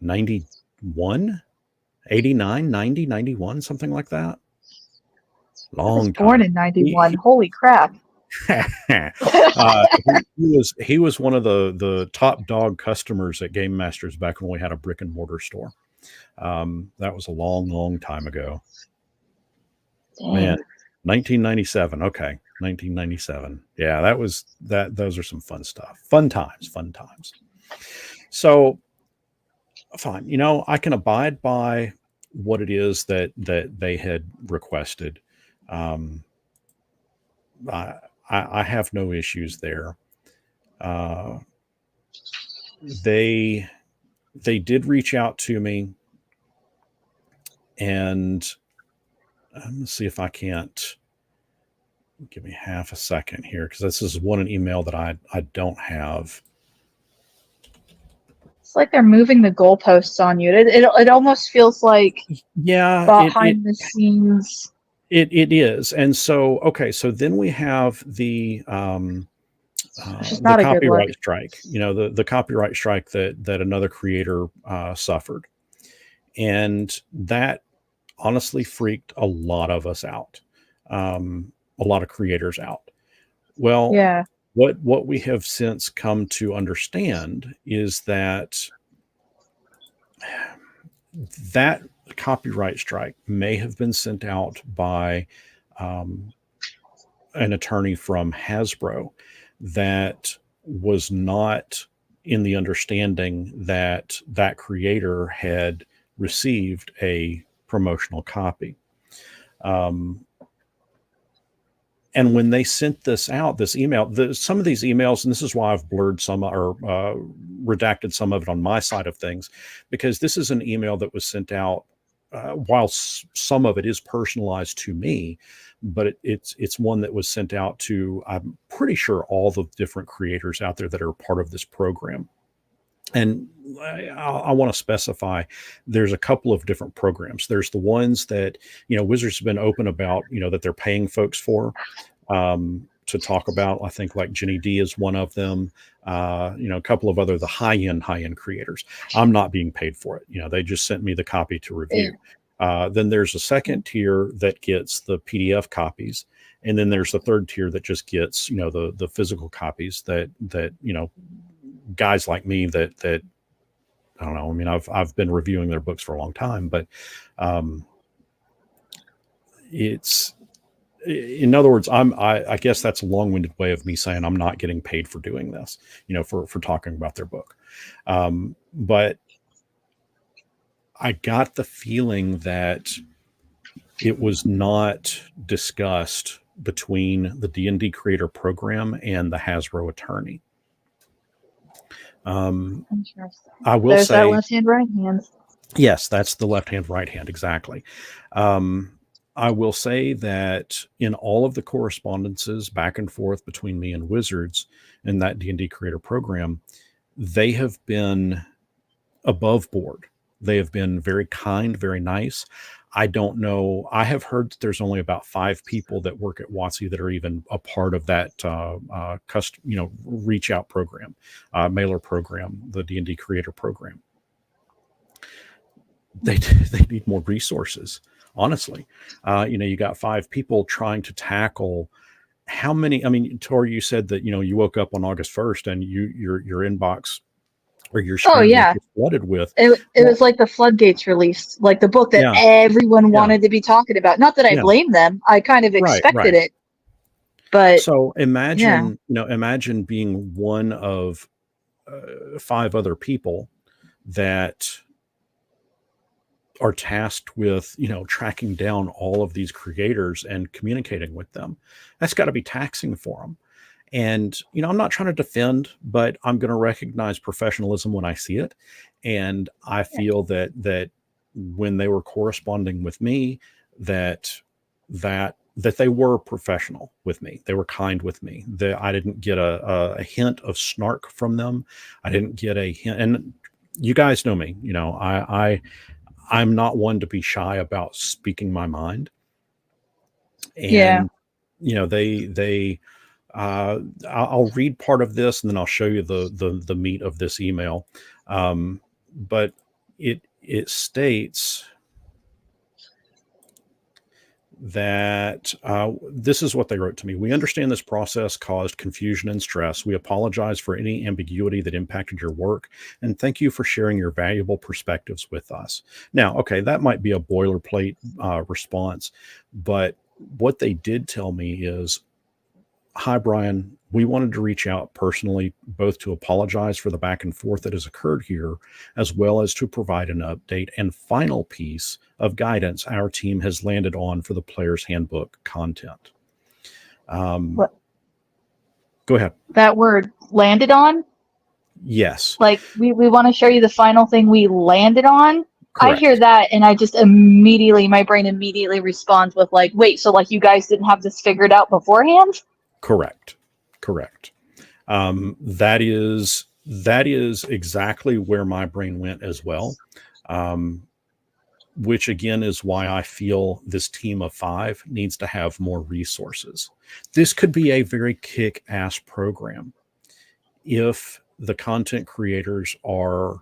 91, 89, 90, 91, something like that. Long time. Born in 91. Holy crap. He was one of the top dog customers at GameMasters back when we had a brick and mortar store. That was a long time ago. Dang. Man, 1997. Okay, 1997. Yeah, those are some fun stuff. Fun times. So fine. I can abide by what it is that they had requested. I have no issues there. They did reach out to me, and I'm gonna see if I can't. Give me half a second here, because this is an email that I don't have. It's like they're moving the goalposts on you. It almost feels like behind the scenes. It is. And so then we have the copyright strike. The copyright strike that another creator suffered, and that honestly freaked a lot of us out, a lot of creators out. Well, yeah. What we have since come to understand is that copyright strike may have been sent out by an attorney from Hasbro that was not in the understanding that creator had received a promotional copy. And when they sent this out, this email, some of these emails, and this is why I've blurred some or redacted some of it on my side of things, because this is an email that was sent out while some of it is personalized to me, but it's one that was sent out to, I'm pretty sure, all the different creators out there that are part of this program. And I want to specify, there's a couple of different programs. There's the ones that, Wizards have been open about, that they're paying folks for to talk about. I think like Jenny D is one of them. A couple of other, the high-end creators. I'm not being paid for it. They just sent me the copy to review. Then there's a second tier that gets the PDF copies. And then there's the third tier that just gets, the physical copies that guys like me that I don't know. I mean, I've been reviewing their books for a long time, but it's, in other words, I guess that's a long-winded way of me saying I'm not getting paid for doing this, for talking about their book. But I got the feeling that it was not discussed between the D&D creator program and the Hasbro attorney. I will say, that left hand, right hand. Yes, that's the left hand, right hand, exactly. I will say that in all of the correspondences back and forth between me and Wizards in that D&D creator program, they have been above board. They have been very kind, very nice. I don't know. I have heard that there's only about 5 people that work at WotC that are even a part of that reach out program, mailer program, the D&D creator program. They need more resources, honestly. You got 5 people trying to tackle how many. I mean, Tori, you said that you woke up on August 1st and your inbox or your Oh screen was yeah, just flooded with. it was like the floodgates released, like the book that Yeah, everyone yeah, wanted to be talking about. Not that I yeah. blame them. I kind of Right, expected right. it, but So yeah, imagine being one of 5 other people that are tasked with tracking down all of these creators and communicating with them. That's got to be taxing for them. And I'm not trying to defend, but I'm going to recognize professionalism when I see it. And I feel that when they were corresponding with me, that they were professional with me. They were kind with me. That I didn't get a hint of snark from them. I didn't get a hint. And you guys know me. I'm not one to be shy about speaking my mind. yeah. And I'll read part of this and then I'll show you the meat of this email. But it states that this is what they wrote to me. We understand this process caused confusion and stress. We apologize for any ambiguity that impacted your work, and thank you for sharing your valuable perspectives with us. Now, okay, that might be a boilerplate response, but what they did tell me is, hi, Brian. We wanted to reach out personally, both to apologize for the back and forth that has occurred here, as well as to provide an update and final piece of guidance our team has landed on for the Players Handbook content. What Go ahead. that word landed on? Yes. Like we want to show you the final thing we landed on. Correct. I hear that and I just my brain immediately responds with like, wait, so like you guys didn't have this figured out beforehand? Correct. That is exactly where my brain went as well. Which again is why I feel this team of 5 needs to have more resources. This could be a very kick-ass program if the content creators are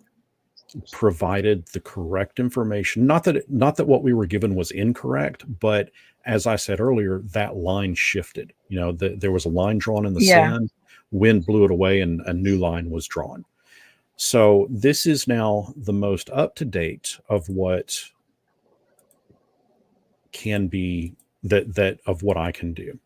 provided the correct information. Not that what we were given was incorrect, but as I said earlier, that line shifted. There was a line drawn in the sand, wind blew it away, and a new line was drawn. So this is now the most up-to-date of what can be that of what I can do.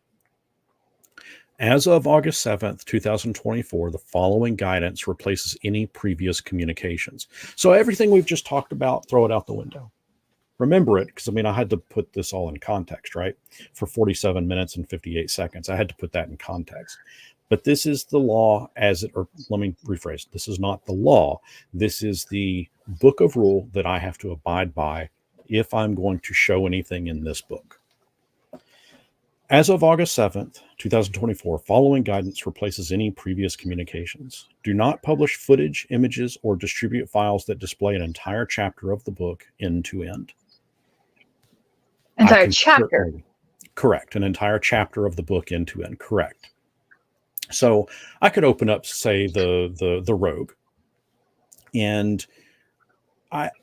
As of August 7th, 2024, the following guidance replaces any previous communications. So everything we've just talked about, throw it out the window. Remember it, because I had to put this all in context, right? For 47 minutes and 58 seconds, I had to put that in context. But this is the law or let me rephrase. This is not the law. This is the book of rule that I have to abide by if I'm going to show anything in this book. As of August 7th, 2024, following guidance replaces any previous communications. Do not publish footage, images, or distribute files that display an entire chapter of the book end to end. Entire chapter. Correct. An entire chapter of the book end to end. Correct. So I could open up, say, the Rogue, and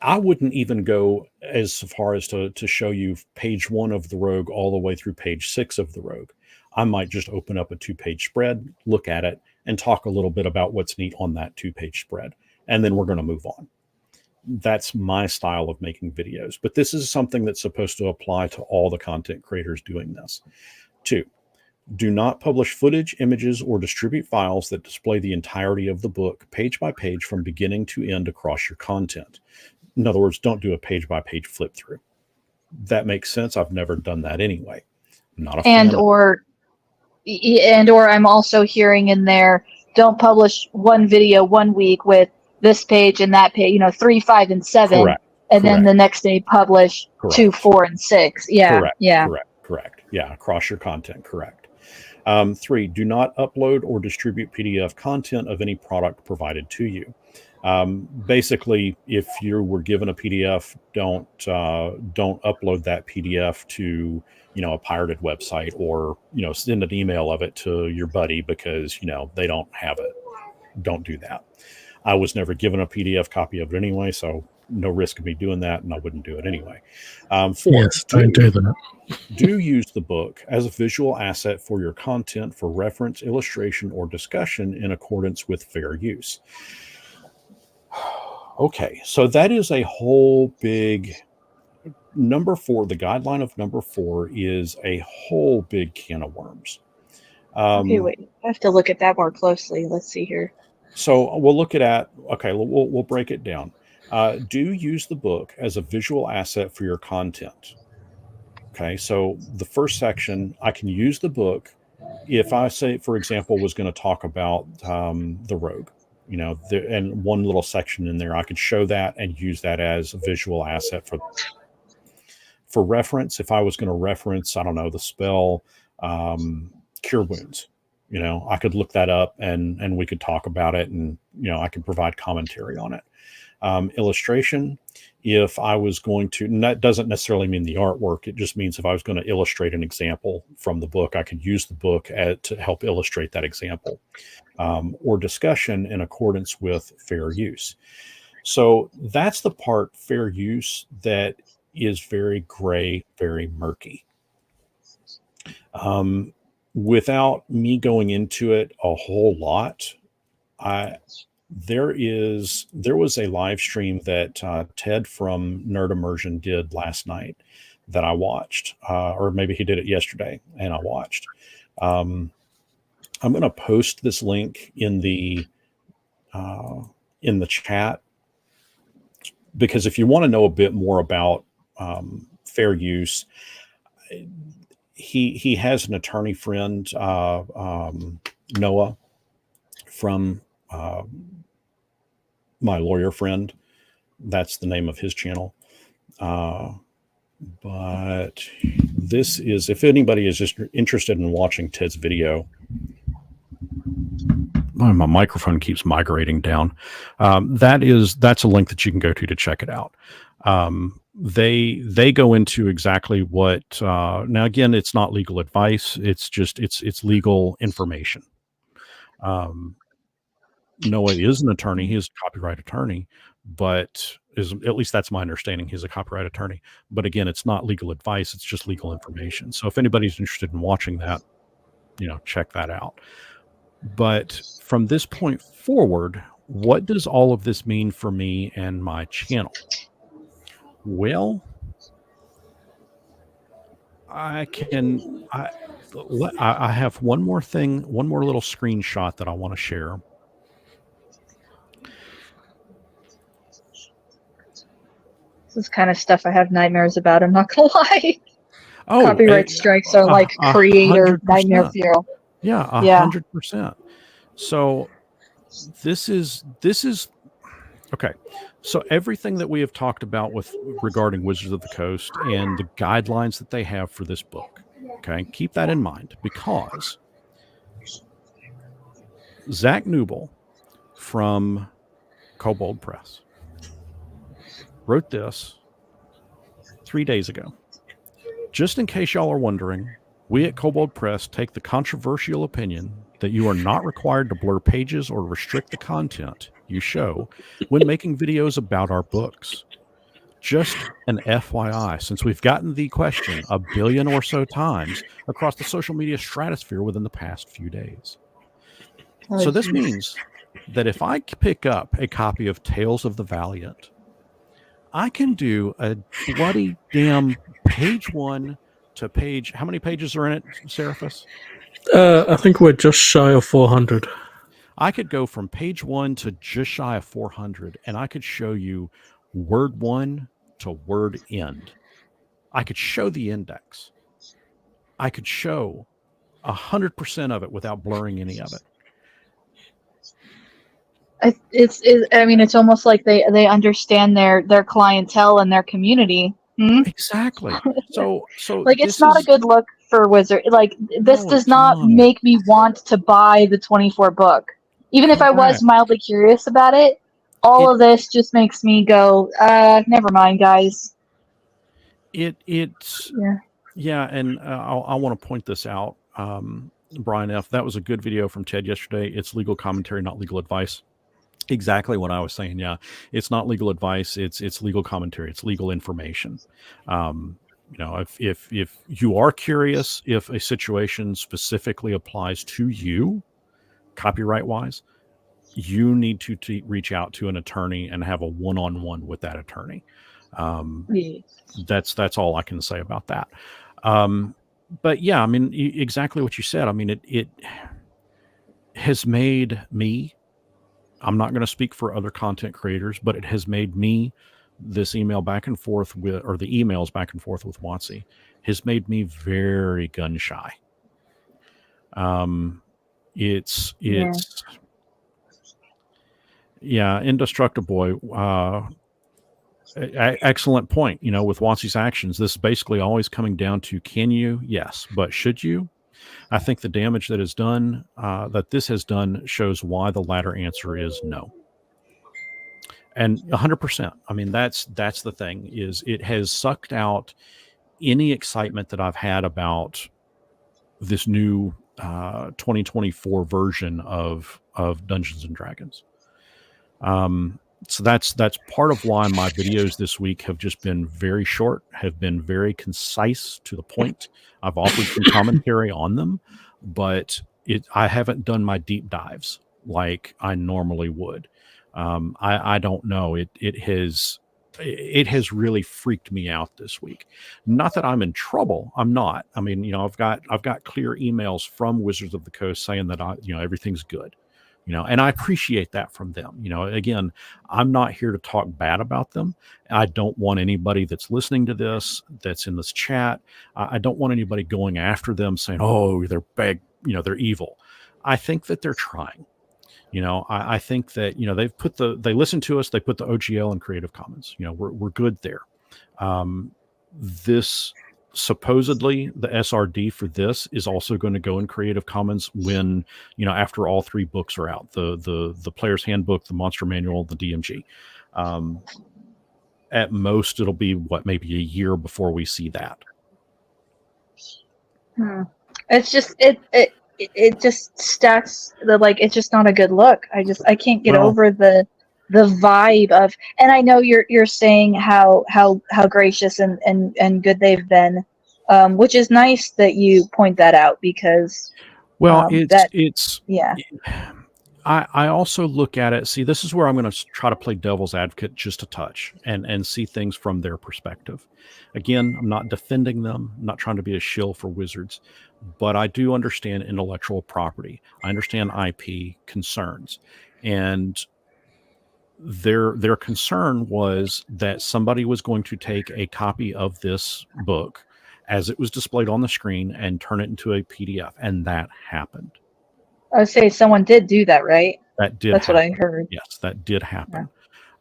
I wouldn't even go as far as to show you page 1 of the Rogue all the way through page 6 of the Rogue. I might just open up a 2-page spread, look at it, and talk a little bit about what's neat on that 2-page spread. And then we're going to move on. That's my style of making videos. But this is something that's supposed to apply to all the content creators doing this. 2, do not publish footage, images, or distribute files that display the entirety of the book, page by page, from beginning to end across your content. In other words, don't do a page-by-page flip through. That makes sense. I've never done that anyway. I'm not a fan. Or I'm also hearing in there, don't publish one video 1 week with this page and that page, 3, 5, and 7. Correct. and then the next day publish 2, 4, and 6. Yeah, Correct. Yeah, across your content. Correct. 3, do not upload or distribute PDF content of any product provided to you. Basically, if you were given a PDF, don't upload that PDF to a pirated website, or send an email of it to your buddy because they don't have it. Don't do that. I was never given a PDF copy of it anyway, so no risk of me doing that, and I wouldn't do it anyway. 4, yes, don't do that. Do use the book as a visual asset for your content for reference, illustration, or discussion in accordance with fair use. Okay, so that is a whole big number 4. The guideline of number 4 is a whole big can of worms. Okay, wait. I have to look at that more closely. Let's see here. So we'll look at okay, we'll break it down. Do use the book as a visual asset for your content. Okay, so the first section, I can use the book if I say, for example, was going to talk about the rogue, and one little section in there, I could show that and use that as a visual asset for reference. If I was going to reference, I don't know, the spell cure wounds, I could look that up and we could talk about it, and I could provide commentary on it. Illustration, if I was going to, and that doesn't necessarily mean the artwork, it just means if I was going to illustrate an example from the book, I could use the book to help illustrate that example. Or discussion in accordance with fair use. So that's the part, fair use, that is very gray, very murky. Without me going into it a whole lot, there was a live stream that Ted from Nerd Immersion did last night that I watched, or maybe he did it yesterday and I watched. I'm going to post this link in the chat, because if you want to know a bit more about fair use, he has an attorney friend, Noah from My Lawyer Friend. That's the name of his channel. But this is, if anybody is just interested in watching Ted's video, my microphone keeps migrating down. That's a link that you can go to check it out. They go into exactly what, now again, it's not legal advice. It's just, it's legal information. Noah is an attorney. He is a copyright attorney, but at least that's my understanding. He's a copyright attorney, but again, it's not legal advice. It's just legal information. So if anybody's interested in watching that, check that out. But from this point forward, what does all of this mean for me and my channel? Well, I have one more little screenshot that I want to share. This is kind of stuff I have nightmares about. I'm not gonna lie. Copyright strikes are like creator 100%. Nightmare fuel. Yeah, 100%. So this is okay. So everything that we have talked about regarding Wizards of the Coast and the guidelines that they have for this book, okay, keep that in mind, because Zach Newble from Kobold Press wrote this 3 days ago. Just in case y'all are wondering, we at Kobold Press take the controversial opinion that you are not required to blur pages or restrict the content you show when making videos about our books. Just an FYI, since we've gotten the question a billion or so times across the social media stratosphere within the past few days. So this means that if I pick up a copy of Tales of the Valiant, I can do a bloody damn page 1 to page, how many pages are in it, Seraphis? I think we're just shy of 400. I could go from page 1 to just shy of 400, and I could show you word 1 to word end. I could show the index. I could show 100% of it without blurring any of it. I mean, it's almost like they understand their clientele and their community. Hmm? Exactly. So Like, it's this not a is good look for Wizard. Like, this no, does it's not not. make me want to buy the 24 book. Even if I was Correct. mildly curious about it, all It of this just makes me go, never mind, guys. it's Yeah. yeah, and I want to point this out, Brian F. That was a good video from Ted yesterday. It's legal commentary, not legal advice. Exactly what I was saying. Yeah, it's not legal advice. It's legal commentary. It's legal information. If you are curious if a situation specifically applies to you, copyright wise, you need to reach out to an attorney and have a one-on-one with that attorney. Um, Yeah. that's all I can say about that. Um, but yeah, I mean, exactly what you said. I mean, it has made me. I'm not going to speak for other content creators, but it has made me this email back and forth with, or the emails back and forth with WotC has made me very gun shy. Um, Yeah. it's yeah, Indestructible Boy. Excellent point. You know, with WotC's actions, this is basically always coming down to can you? Yes, but should you? I think the damage that is done, that this has done, shows why the latter answer is no. And 100%. I mean, that's the thing, is it has sucked out any excitement that I've had about this new 2024 version of Dungeons and Dragons. So that's part of why my videos this week have just been very short, have been very concise, to the point. I've offered some commentary on them, but I haven't done my deep dives like I normally would. I don't know. It has really freaked me out this week. Not that I'm in trouble. I'm not. I mean, you know, I've got clear emails from Wizards of the Coast saying that everything's good. You know, and I appreciate that from them. You know, again, I'm not here to talk bad about them. I don't want anybody that's listening to this, that's in this chat, I don't want anybody going after them saying, oh, they're bad, they're evil. I think that they're trying. I think that, they listen to us, they put the OGL and Creative Commons. We're good there. This supposedly the SRD for this is also going to go in Creative Commons when, after all three books are out, the Players Handbook, the Monster Manual, the DMG. At most, it'll be maybe a year before we see that. It's just it just stacks it's just not a good look. I can't get over the vibe of, and I know you're saying how gracious and good they've been, which is nice that you point that out, because it's yeah. I also look at it. See, this is where I'm going to try to play devil's advocate just a touch and see things from their perspective. Again, I'm not defending them. I'm not trying to be a shill for Wizards, but I do understand intellectual property. I understand IP concerns, and their concern was that somebody was going to take a copy of this book as it was displayed on the screen and turn it into a PDF, and that happened. I would say someone did do that, right? That did That's happen. What I heard. Yes, that did happen.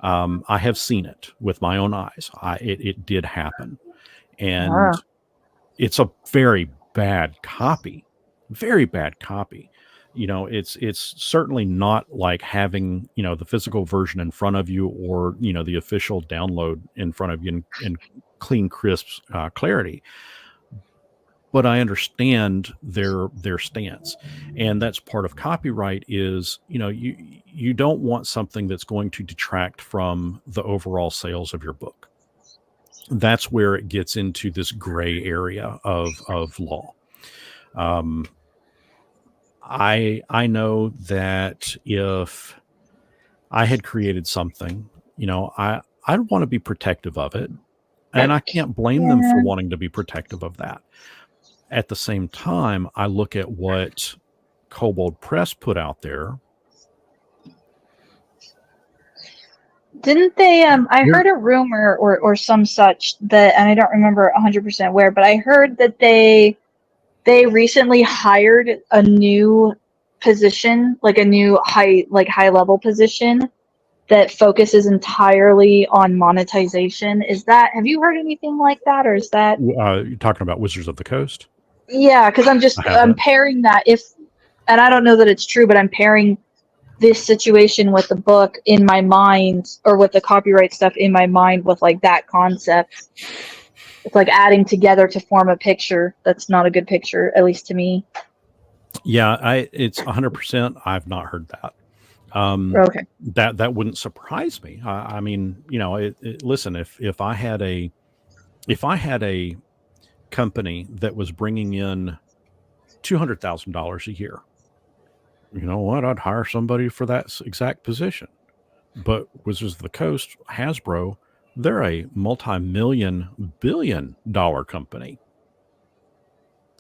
Yeah. I have seen it with my own eyes. It did happen. And it's a very bad copy. Very bad copy. It's certainly not like having, the physical version in front of you, or, the official download in front of you in clean, crisp clarity. But I understand their stance, and that's part of copyright is, you don't want something that's going to detract from the overall sales of your book. That's where it gets into this gray area of law. I know that if I had created something, I'd want to be protective of it, and I can't blame them for wanting to be protective of that. At the same time, I look at what Kobold Press put out there. Didn't they? I heard a rumor or some such that, and I don't remember 100% where, but I heard that they recently hired a new position, like a new high level position that focuses entirely on monetization. Have you heard anything like that, or is that? You're talking about Wizards of the Coast? Yeah, because I'm pairing that, and I don't know that it's true, but I'm pairing this situation with the book in my mind, or with the copyright stuff in my mind, with like that concept. It's like adding together to form a picture that's not a good picture, at least to me. Yeah, it's 100%. I've not heard that. Okay. That wouldn't surprise me. I mean, listen, if I had a company that was bringing in $200,000 a year, you know what? I'd hire somebody for that exact position. But Wizards of the Coast, Hasbro, they're a multi-million, billion-dollar company.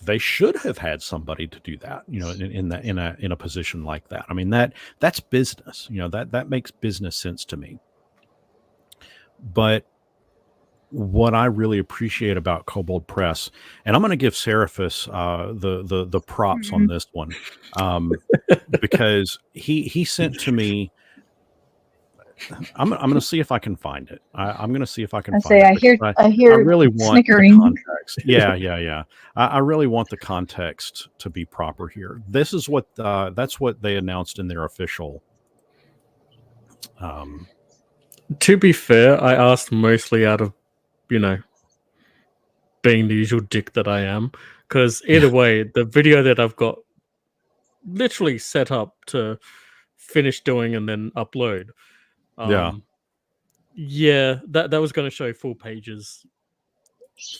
They should have had somebody to do that, in a position like that. I mean, that's business. That makes business sense to me. But what I really appreciate about Kobold Press, and I'm going to give Seraphis the props on this one, because he sent to me. I'm going to see if I can find it. I'm going to see if I can find it. I hear really want snickering. the context. Yeah. I really want the context to be proper here. This is what that's what they announced in their official. To be fair, I asked mostly out of, being the usual dick that I am, because either way, the video that I've got literally set up to finish doing and then upload. That was going to show full pages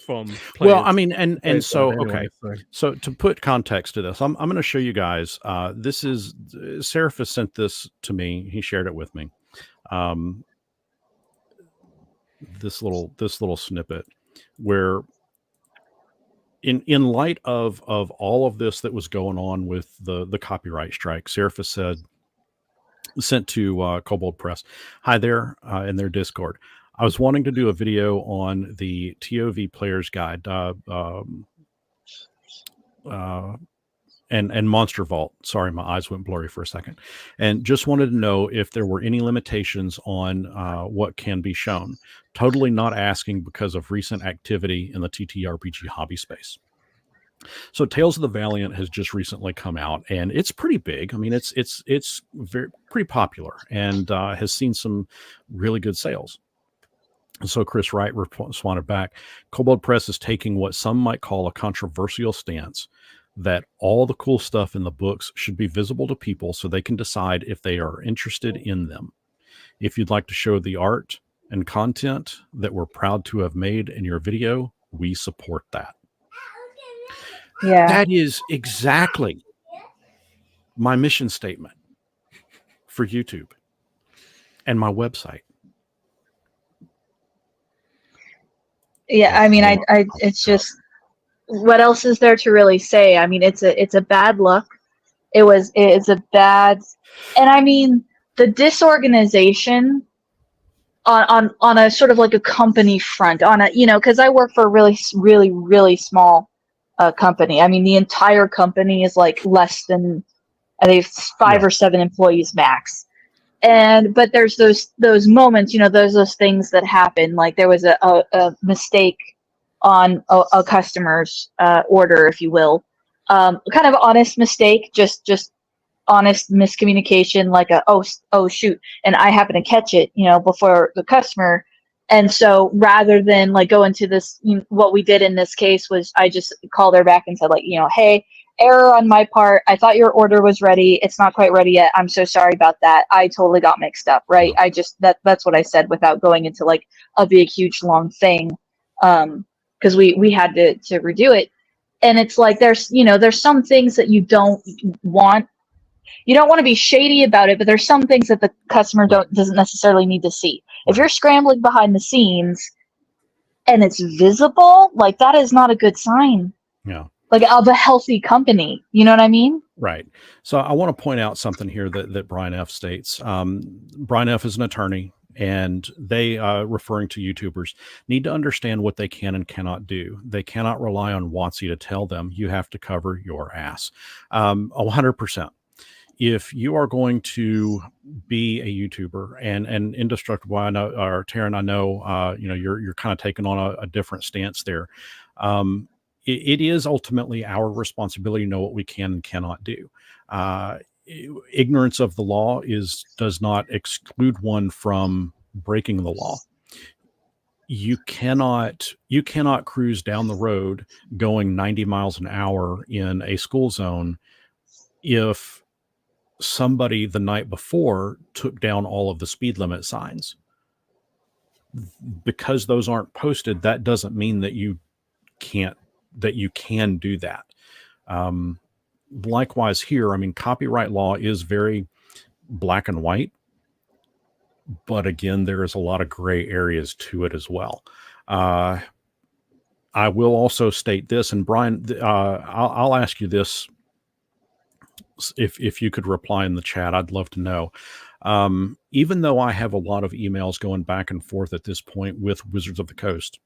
from Players. Well, I mean, and so anyway, okay, so to put context to this, I'm going to show you guys. This is Seraphis sent this to me. He shared it with me. This little snippet where, in light of all of this that was going on with the copyright strike, Seraphis sent to Kobold Press. Hi there, in their Discord. I was wanting to do a video on the TOV Player's Guide and Monster Vault. Sorry, my eyes went blurry for a second. And just wanted to know if there were any limitations on what can be shown. Totally not asking because of recent activity in the TTRPG hobby space. So Tales of the Valiant has just recently come out, and it's pretty big. I mean, it's pretty popular, and has seen some really good sales. So Chris Wright responded back, Kobold Press is taking what some might call a controversial stance that all the cool stuff in the books should be visible to people so they can decide if they are interested in them. If you'd like to show the art and content that we're proud to have made in your video, we support that. Yeah. That is exactly my mission statement for YouTube and my website. Yeah, I mean, it's just, what else is there to really say? I mean, it's a bad look. It's a bad, and I mean, the disorganization on a sort of like a company front, on a, because I work for a really small company. I mean, the entire company is like less than, I think, 5 or 7 employees max. But there's those moments, those things that happen. Like there was a mistake on a customer's order, if you will, kind of honest mistake, just honest miscommunication, like oh shoot, and I happen to catch it, before the customer. And so rather than like go into this, what we did in this case was I just called her back and said, like, hey, error on my part. I thought your order was ready. It's not quite ready yet. I'm so sorry about that. I totally got mixed up, right? I just, that's what I said without going into like a big, huge, long thing. Because we had to redo it. And it's like, there's some things that you don't want to be shady about it, but there's some things that the customer doesn't necessarily need to see. If you're scrambling behind the scenes and it's visible, like that is not a good sign. Yeah. Like of a healthy company. You know what I mean? Right. So I want to point out something here that Brian F. states. Brian F. is an attorney, and they, referring to YouTubers, need to understand what they can and cannot do. They cannot rely on WotC to tell them you have to cover your ass. 100%. if you are going to be a YouTuber, and Indestructible, I know, or Taryn, I know, you're kind of taking on a different stance there. It is ultimately our responsibility to know what we can and cannot do. Ignorance of the law does not exclude one from breaking the law. You cannot cruise down the road going 90 miles an hour in a school zone if somebody the night before took down all of the speed limit signs. Because those aren't posted, that doesn't mean that you can do that. Likewise here, I mean, copyright law is very black and white, but again, there is a lot of gray areas to it as well. I will also state this, and Brian, I'll ask you this. If you could reply in the chat, I'd love to know. Even though I have a lot of emails going back and forth at this point with Wizards of the Coast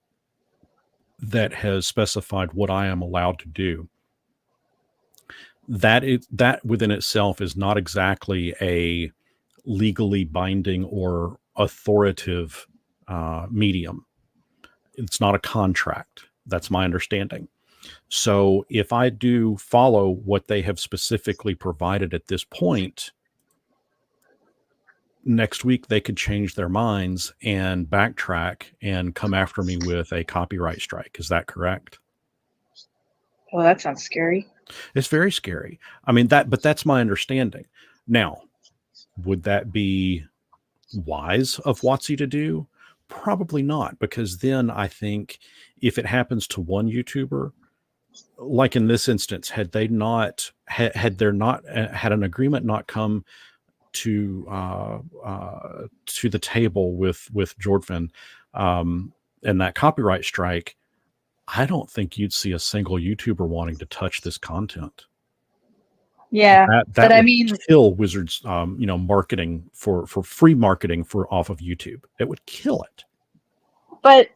that has specified what I am allowed to do, that within itself is not exactly a legally binding or authoritative medium. It's not a contract. That's my understanding. So if I do follow what they have specifically provided at this point, next week they could change their minds and backtrack and come after me with a copyright strike. Is that correct? Well, that sounds scary. It's very scary. I mean, but that's my understanding. Now, would that be wise of WotC to do? Probably not, because then I think if it happens to one YouTuber, like in this instance, had there not had an agreement not come to the table with Jordfin and that copyright strike, I don't think you'd see a single YouTuber wanting to touch this content. Yeah, that I would mean, kill Wizards, marketing for free marketing off of YouTube. It would kill it. But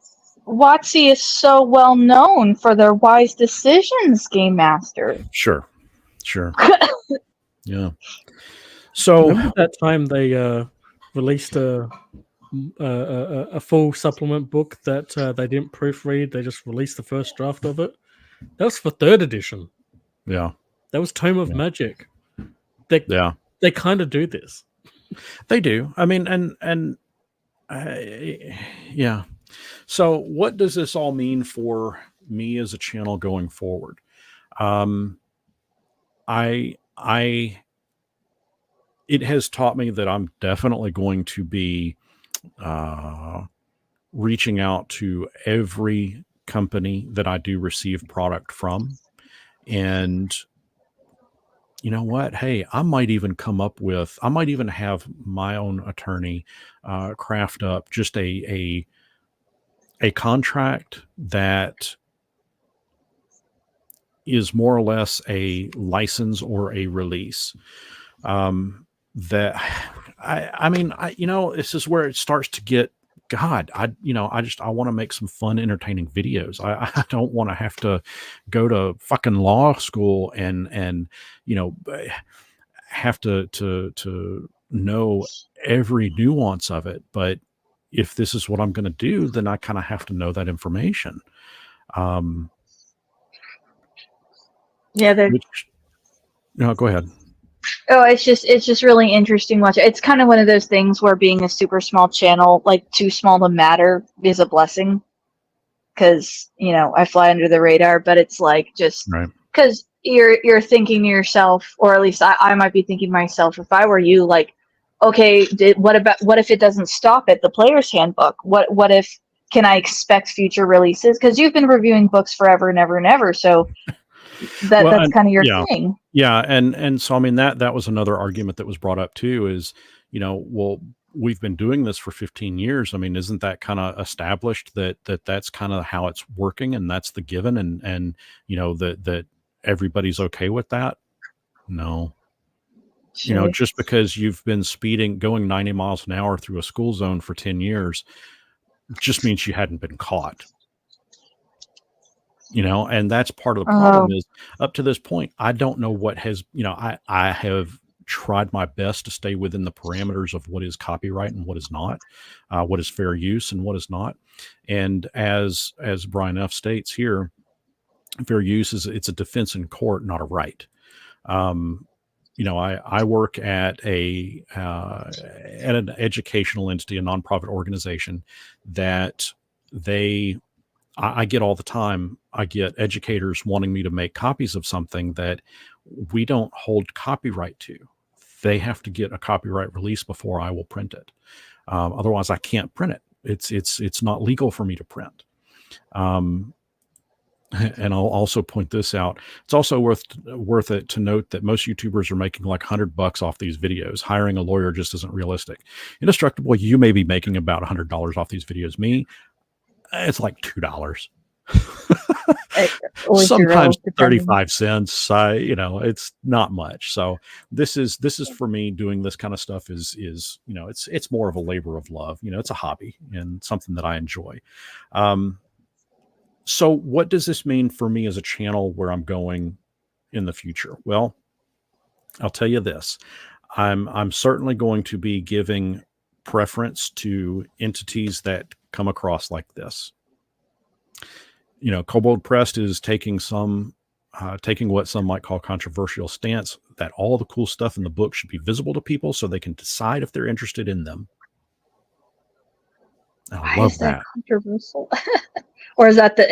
WotC is so well known for their wise decisions, GameMasters. Sure. Yeah. So remember that time they released a full supplement book that they didn't proofread. They just released the first draft of it. That was for 3rd edition. Yeah. That was Tome of Magic. They kind of do this. They do. I mean, yeah. So what does this all mean for me as a channel going forward? It has taught me that I'm definitely going to be reaching out to every company that I do receive product from. And you know what? Hey, I might even have my own attorney craft up just a contract that is more or less a license or a release. This is where it starts to get, God, I want to make some fun, entertaining videos. I don't want to have to go to fucking law school and have to know every nuance of it. But if this is what I'm going to do, then I kind of have to know that information. Yeah, go ahead. Oh, it's just really interesting watching. It's kind of one of those things where being a super small channel, like too small to matter, is a blessing. Because I fly under the radar, but it's like just because you're thinking to yourself, or at least I might be thinking to myself, if I were you, like, okay, what if it doesn't stop at the Players Handbook? What if, can I expect future releases? Because you've been reviewing books forever and ever and ever, so that's kind of your thing. Yeah, and so I mean that was another argument that was brought up too. Is well, we've been doing this for 15 years. I mean, isn't that kind of established that's kind of how it's working, and that's the given, and that everybody's okay with that? No. Just because you've been going 90 miles an hour through a school zone for 10 years just means you hadn't been caught. And that's part of the problem is up to this point, I don't know what has, I have tried my best to stay within the parameters of what is copyright and what is not, what is fair use and what is not. And as Brian F. states here, fair use it's a defense in court, not a right. I work at an educational entity, a nonprofit organization that I get all the time. I get educators wanting me to make copies of something that we don't hold copyright to. They have to get a copyright release before I will print it. Otherwise, I can't print it. It's not legal for me to print. And I'll also point this out. It's also worth it to note that most YouTubers are making like $100 off these videos. Hiring a lawyer just isn't realistic. Indestructible, you may be making about $100 off these videos. Me, it's like $2. Sometimes 35 cents. It's not much. So this is for me, doing this kind of stuff is it's more of a labor of love. It's a hobby and something that I enjoy. So what does this mean for me as a channel where I'm going in the future? Well, I'll tell you this. I'm certainly going to be giving preference to entities that come across like this. Kobold Press is taking what some might call controversial stance, that all the cool stuff in the book should be visible to people so they can decide if they're interested in them. I love that. Controversial? Or is that the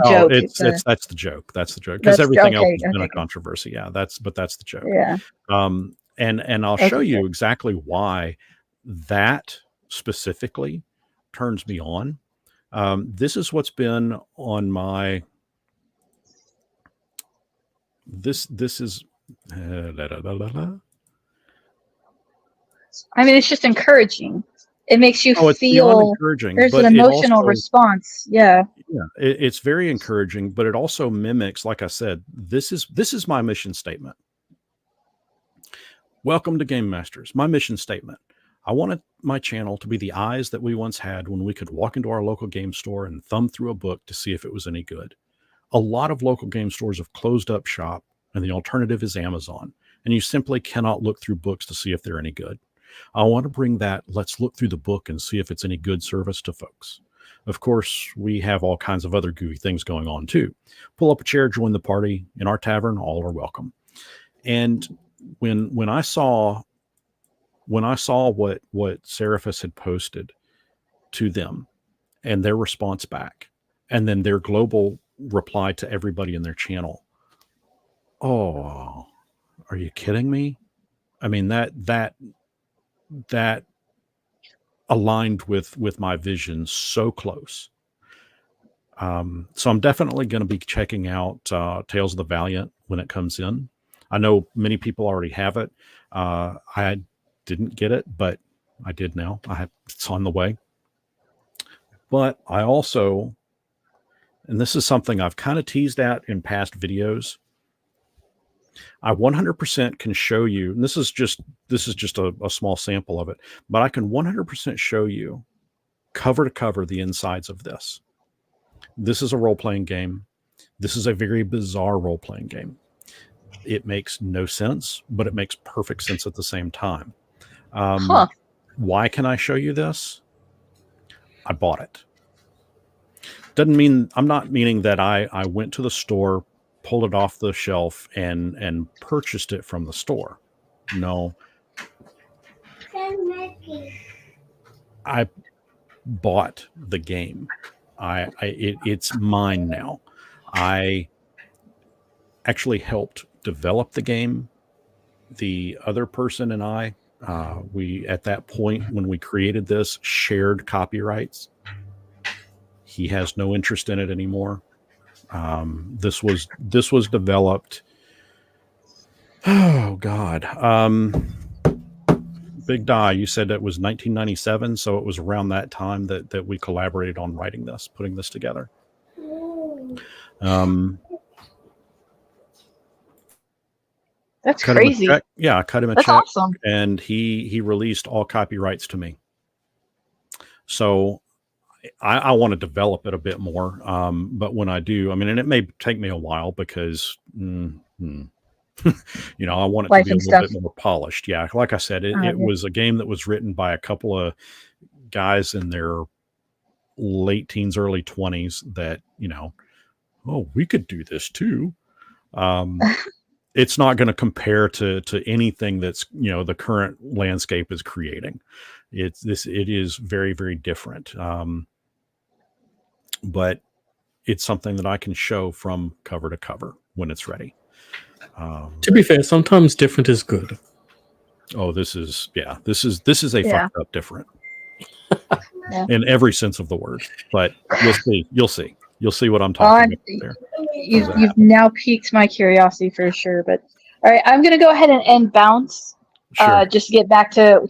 joke? That's the joke. That's the joke. Because everything else has been a controversy. Yeah, that's the joke. Yeah. And I'll show you exactly why that specifically turns me on. This is what's been on my. This is. It's just encouraging. It makes you feel encouraging. There's an emotional response. Yeah. Yeah, it's very encouraging, but it also mimics, like I said, this is my mission statement. Welcome to GameMasters. My mission statement. I wanted my channel to be the eyes that we once had when we could walk into our local game store and thumb through a book to see if it was any good. A lot of local game stores have closed up shop, and the alternative is Amazon, and you simply cannot look through books to see if they're any good. I want to bring that let's look through the book and see if it's any good service to folks. Of course, we have all kinds of other goofy things going on too. Pull up a chair, join the party. In our tavern, all are welcome. And when I saw what Seraphis had posted to them and their response back, and then their global reply to everybody in their channel, oh, are you kidding me? I mean, that aligned with my vision so close. So I'm definitely going to be checking out Tales of the Valiant when it comes in. I know many people already have it. I didn't get it, but I did now. It's on the way. But I also, and this is something I've kind of teased at in past videos, I 100% can show you, and this is just a small sample of it, but I can 100% show you cover to cover the insides of this. This is a role-playing game. This is a very bizarre role-playing game. It makes no sense, but it makes perfect sense at the same time. Why can I show you this? I bought it. Doesn't mean, I'm not meaning that I went to the store, pulled it off the shelf and purchased it from the store. No. I bought the game. It's mine now. I actually helped develop the game. The other person and I, we, at that point when we created this, shared copyrights. He has no interest in it anymore. This was developed. Oh God. Big Die, you said it was 1997, so it was around that time that we collaborated on writing this, putting this together. That's crazy. Yeah, I cut him a check. That's awesome. And he released all copyrights to me. So I want to develop it a bit more. But when I do, I mean, and it may take me a while because You know, I want it to Life be a and little stuff. bit more polished. Yeah, like I said, it Yeah. was a game that was written by a couple of guys in their late teens, early 20s that, you know, oh, we could do this too. It's not going to compare to anything that's, you know, the current landscape is creating. It is very, very different. But it's something that I can show from cover to cover when it's ready. To be fair, sometimes different is good. Oh, this is a Yeah. fucked up different Yeah. in every sense of the word. But you'll see what I'm Well, talking about there. you've now piqued my curiosity for sure. But all right, I'm gonna go ahead and bounce. Sure. Just to get back to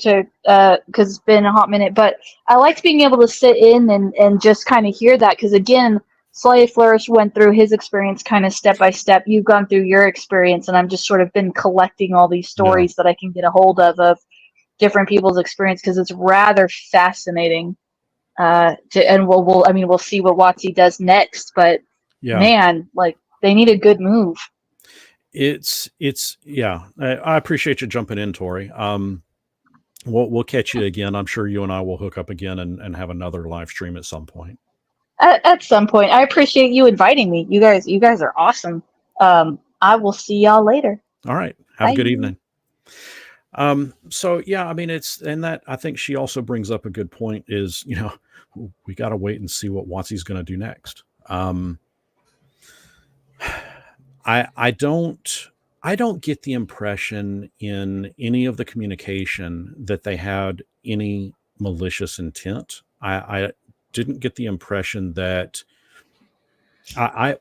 because it's been a hot minute. But I liked being able to sit in and just kind of hear that, because again, Slay Flourish went through his experience kind of step by step. You've gone through your experience, and I've just sort of been collecting all these stories that I can get a hold of different people's experience, because it's rather fascinating. And we'll see what WotC does next. But man, like, they need a good move. It's I appreciate you jumping in, Tori. We'll catch you again. I'm sure you and I will hook up again and have another live stream at some point. At some point. I appreciate you inviting me. You guys are awesome. I will see y'all later. All right. Have Bye. a good evening. So yeah, I mean, that I think she also brings up a good point is, you know, we got to wait and see what WotC's going to do next. I don't get the impression in any of the communication that they had any malicious intent. I didn't get the impression that I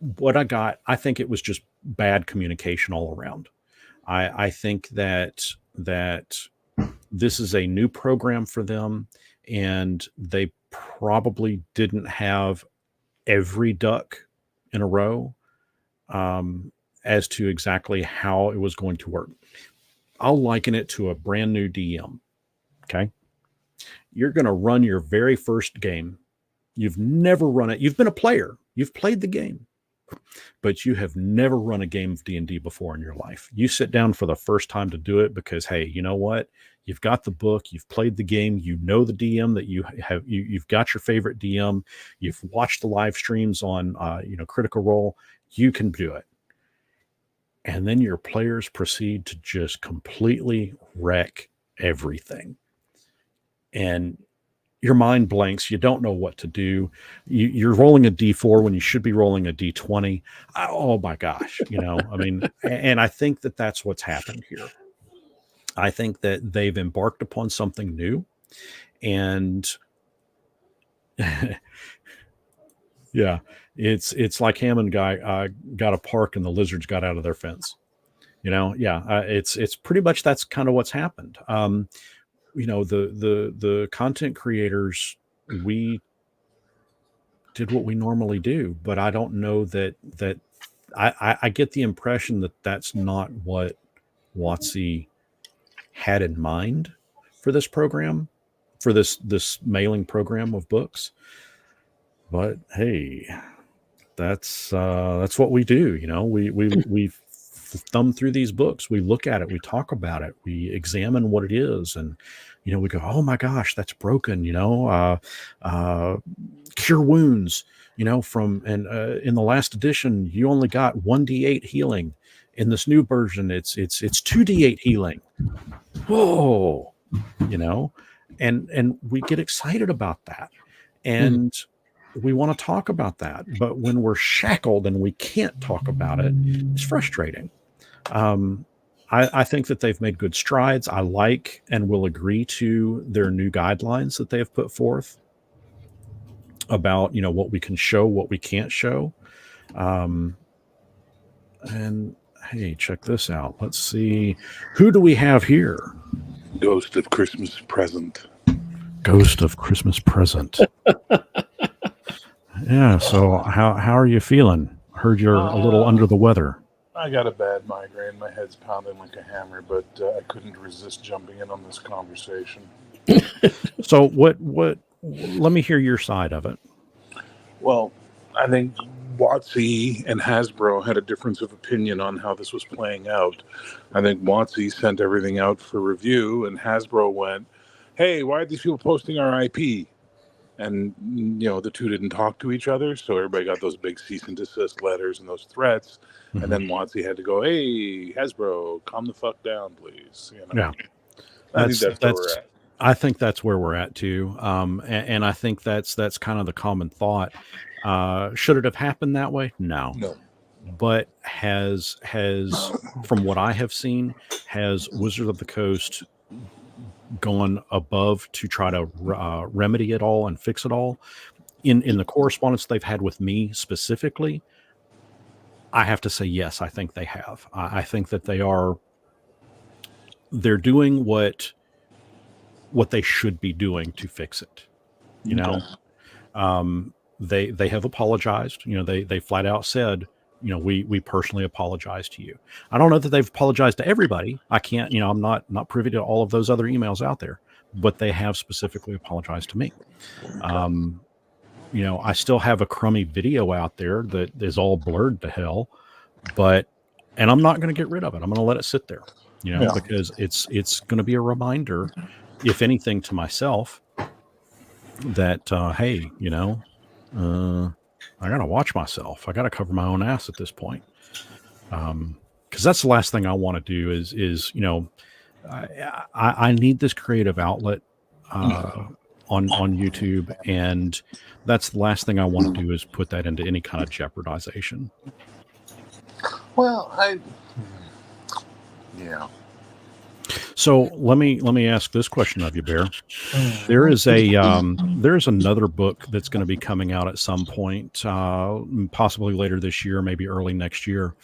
think it was just bad communication all around. I think that this is a new program for them, and they probably didn't have every duck in a row as to exactly how it was going to work. I'll liken it to a brand new DM. Okay. You're going to run your very first game. You've never run it. You've been a player. You've played the game, but you have never run a game of D&D before in your life. You sit down for the first time to do it because, hey, you know what? You've got the book, you've played the game, you know the DM that you've got your favorite DM, you've watched the live streams on Critical Role. You can do it. And then your players proceed to just completely wreck everything. And your mind blanks. You don't know what to do. You're rolling a D4 when you should be rolling a D20. Oh my gosh. I mean, and I think that that's what's happened here. I think that they've embarked upon something new, and yeah, it's like Hammond guy got a park and the lizards got out of their fence. It's pretty much that's kind of what's happened. The content creators, we did what we normally do, but I don't know that I get the impression that that's not what WotC had in mind for this program, for this mailing program of books. But hey, that's what we do. We thumb through these books, we look at it, we talk about it, we examine what it is, and we go, oh my gosh, that's broken. Cure wounds. In the last edition, you only got 1d8 healing. In this new version, it's 2d8 healing. Whoa, and we get excited about that, and we want to talk about that. But when we're shackled and we can't talk about it, it's frustrating. I think that they've made good strides. I like and will agree to their new guidelines that they have put forth about, what we can show, what we can't show. And hey, check this out. Let's see. Who do we have here? Ghost of Christmas Present. Ghost of Christmas Present. Yeah. So how are you feeling? Heard you're a little under the weather. I got a bad migraine. My head's pounding like a hammer, but I couldn't resist jumping in on this conversation. So what? Let me hear your side of it. Well, I think WotC and Hasbro had a difference of opinion on how this was playing out. I think WotC sent everything out for review, and Hasbro went, "Hey, why are these people posting our IP?" And the two didn't talk to each other, so everybody got those big cease and desist letters and those threats. And then WotC had to go, "Hey, Hasbro, calm the fuck down, please." Yeah. I think that's where we're at. I think that's where we're at too. And I think that's kind of the common thought. Should it have happened that way? No. But has from what I have seen, has Wizard of the Coast gone above to try to remedy it all and fix it all? In the correspondence they've had with me specifically, I have to say yes. I think they have. I think that they're doing what they should be doing to fix it. They have apologized. They flat out said, we personally apologize to you. I don't know that they've apologized to everybody. I can't, I'm not privy to all of those other emails out there, but they have specifically apologized to me. I still have a crummy video out there that is all blurred to hell, and I'm not going to get rid of it. I'm going to let it sit there, because it's going to be a reminder, if anything, to myself that, hey, I got to watch myself. I got to cover my own ass at this point. Cause that's the last thing I want to do is, I need this creative outlet, on YouTube. And that's the last thing I want to do, is put that into any kind of jeopardization. Well, yeah. So let me ask this question of you, Bear. There is there's another book that's going to be coming out at some point, possibly later this year, maybe early next year.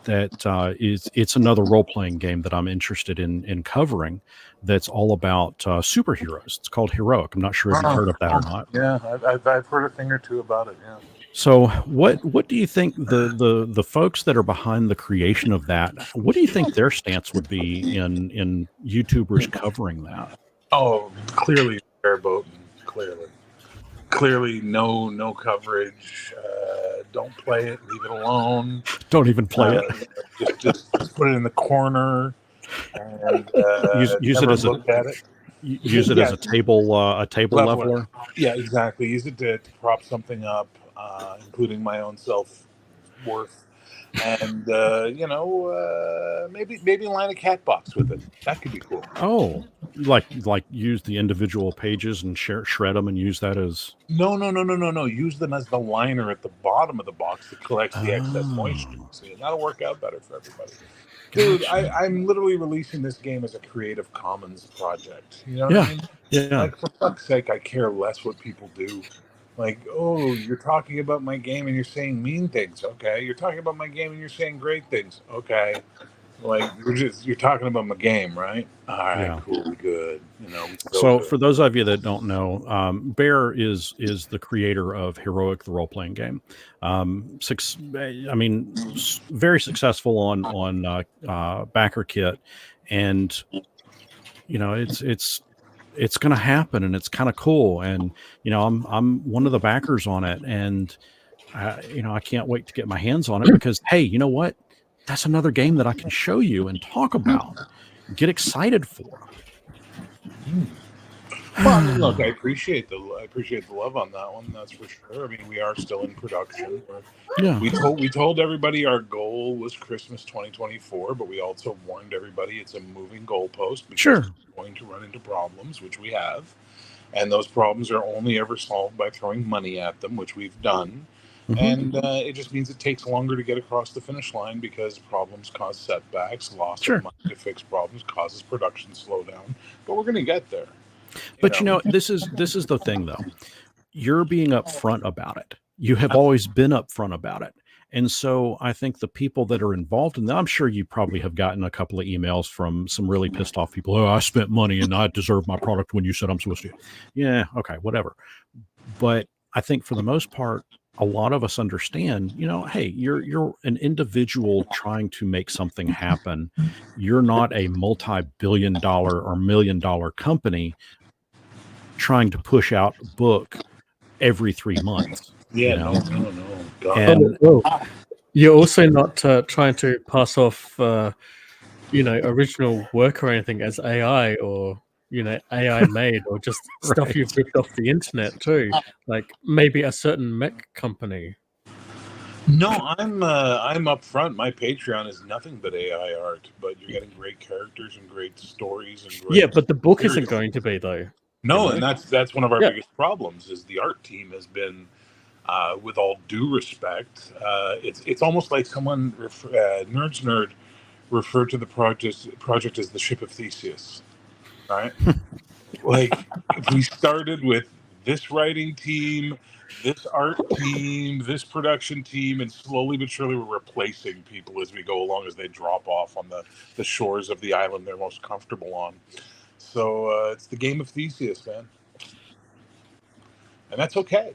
It's another role-playing game that I'm interested in covering. That's all about superheroes. It's called Heroic. I'm not sure if you've heard of that or not. Yeah, I've heard a thing or two about it. Yeah. So what do you think the folks that are behind the creation of that, what do you think their stance would be in YouTubers covering that? Oh, clearly airboat. Clearly no coverage. Don't play it. Leave it alone. Don't even play it. Just put it in the corner and use it as use it as a table leveler. Yeah, exactly. Use it to prop something up, including my own self-worth, and maybe line a cat box with it. That could be cool. Oh, like use the individual pages and shred them and use that as no. Use them as the liner at the bottom of the box that collects the excess moisture. See, that'll work out better for everybody. Dude, I'm literally releasing this game as a Creative Commons project. You know what I mean? Yeah. Like, for fuck's sake, I care less what people do. Like, oh, you're talking about my game and you're saying mean things. Okay. You're talking about my game and you're saying great things. Okay. Like, you're talking about my game, right? All right, cool, good. So for those of you that don't know, Bear is the creator of Heroic, the role-playing game. Very successful on Backer Kit, and it's going to happen, and it's kind of cool. And I'm one of the backers on it, and I can't wait to get my hands on it, because hey, you know what? That's another game that I can show you and talk about, get excited for. Well, look, I appreciate the love on that one. That's for sure. I mean, we are still in production. We told everybody our goal was Christmas 2024, but we also warned everybody it's a moving goalpost, because we're going to run into problems, which we have, and those problems are only ever solved by throwing money at them, which we've done. And it just means it takes longer to get across the finish line, because problems cause setbacks. Loss of money to fix problems causes production slowdown. But we're going to get there. But this is the thing, though. You're being upfront about it. You have always been upfront about it. And so I think the people that are involved in that, I'm sure you probably have gotten a couple of emails from some really pissed off people. Oh, I spent money and I deserve my product when you said I'm supposed to. Yeah, okay, whatever. But I think for the most part, a lot of us understand, hey, you're an individual trying to make something happen. You're not a multi-billion-dollar or million-dollar company trying to push out a book every 3 months. Yeah, you know? no. God. And You're also not trying to pass off, original work or anything as AI or AI made or just stuff right. you've ripped off the internet too. Like maybe a certain mech company. No, I'm up front. My Patreon is nothing but AI art, but you're getting great characters and great stories and great Yeah, but the book isn't material. going to be though. No, and that's one of our Yeah. biggest problems is the art team has been, with all due respect, it's almost like someone Nerds Nerd referred to the project as the ship of Theseus, right? Like if we started with this writing team, this art team, this production team, and slowly but surely we're replacing people as we go along as they drop off on the shores of the island they're most comfortable on. So it's the game of Theseus, man, and that's okay.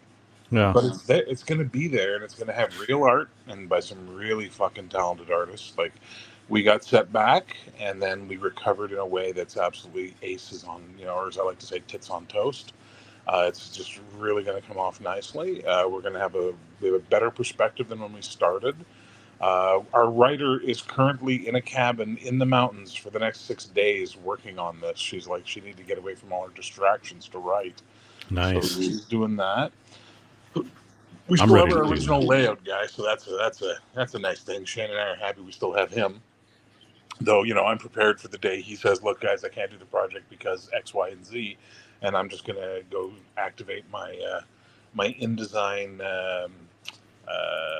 Yeah. But it's there. It's going to be there, and it's going to have real art and by some really fucking talented artists. Like we got set back, and then we recovered in a way that's absolutely aces on, or as I like to say, tits on toast. It's just really going to come off nicely. We're going to have we have a better perspective than when we started. Our writer is currently in a cabin in the mountains for the next 6 days working on this. She's like, she needed to get away from all her distractions to write. Nice. So she's doing that. We I'm still have ready our to do original that. layout guy, so that's a nice thing. Shannon and I are happy we still have him. Though, I'm prepared for the day he says, "Look, guys, I can't do the project because X, Y, and Z," and I'm just gonna go activate my InDesign.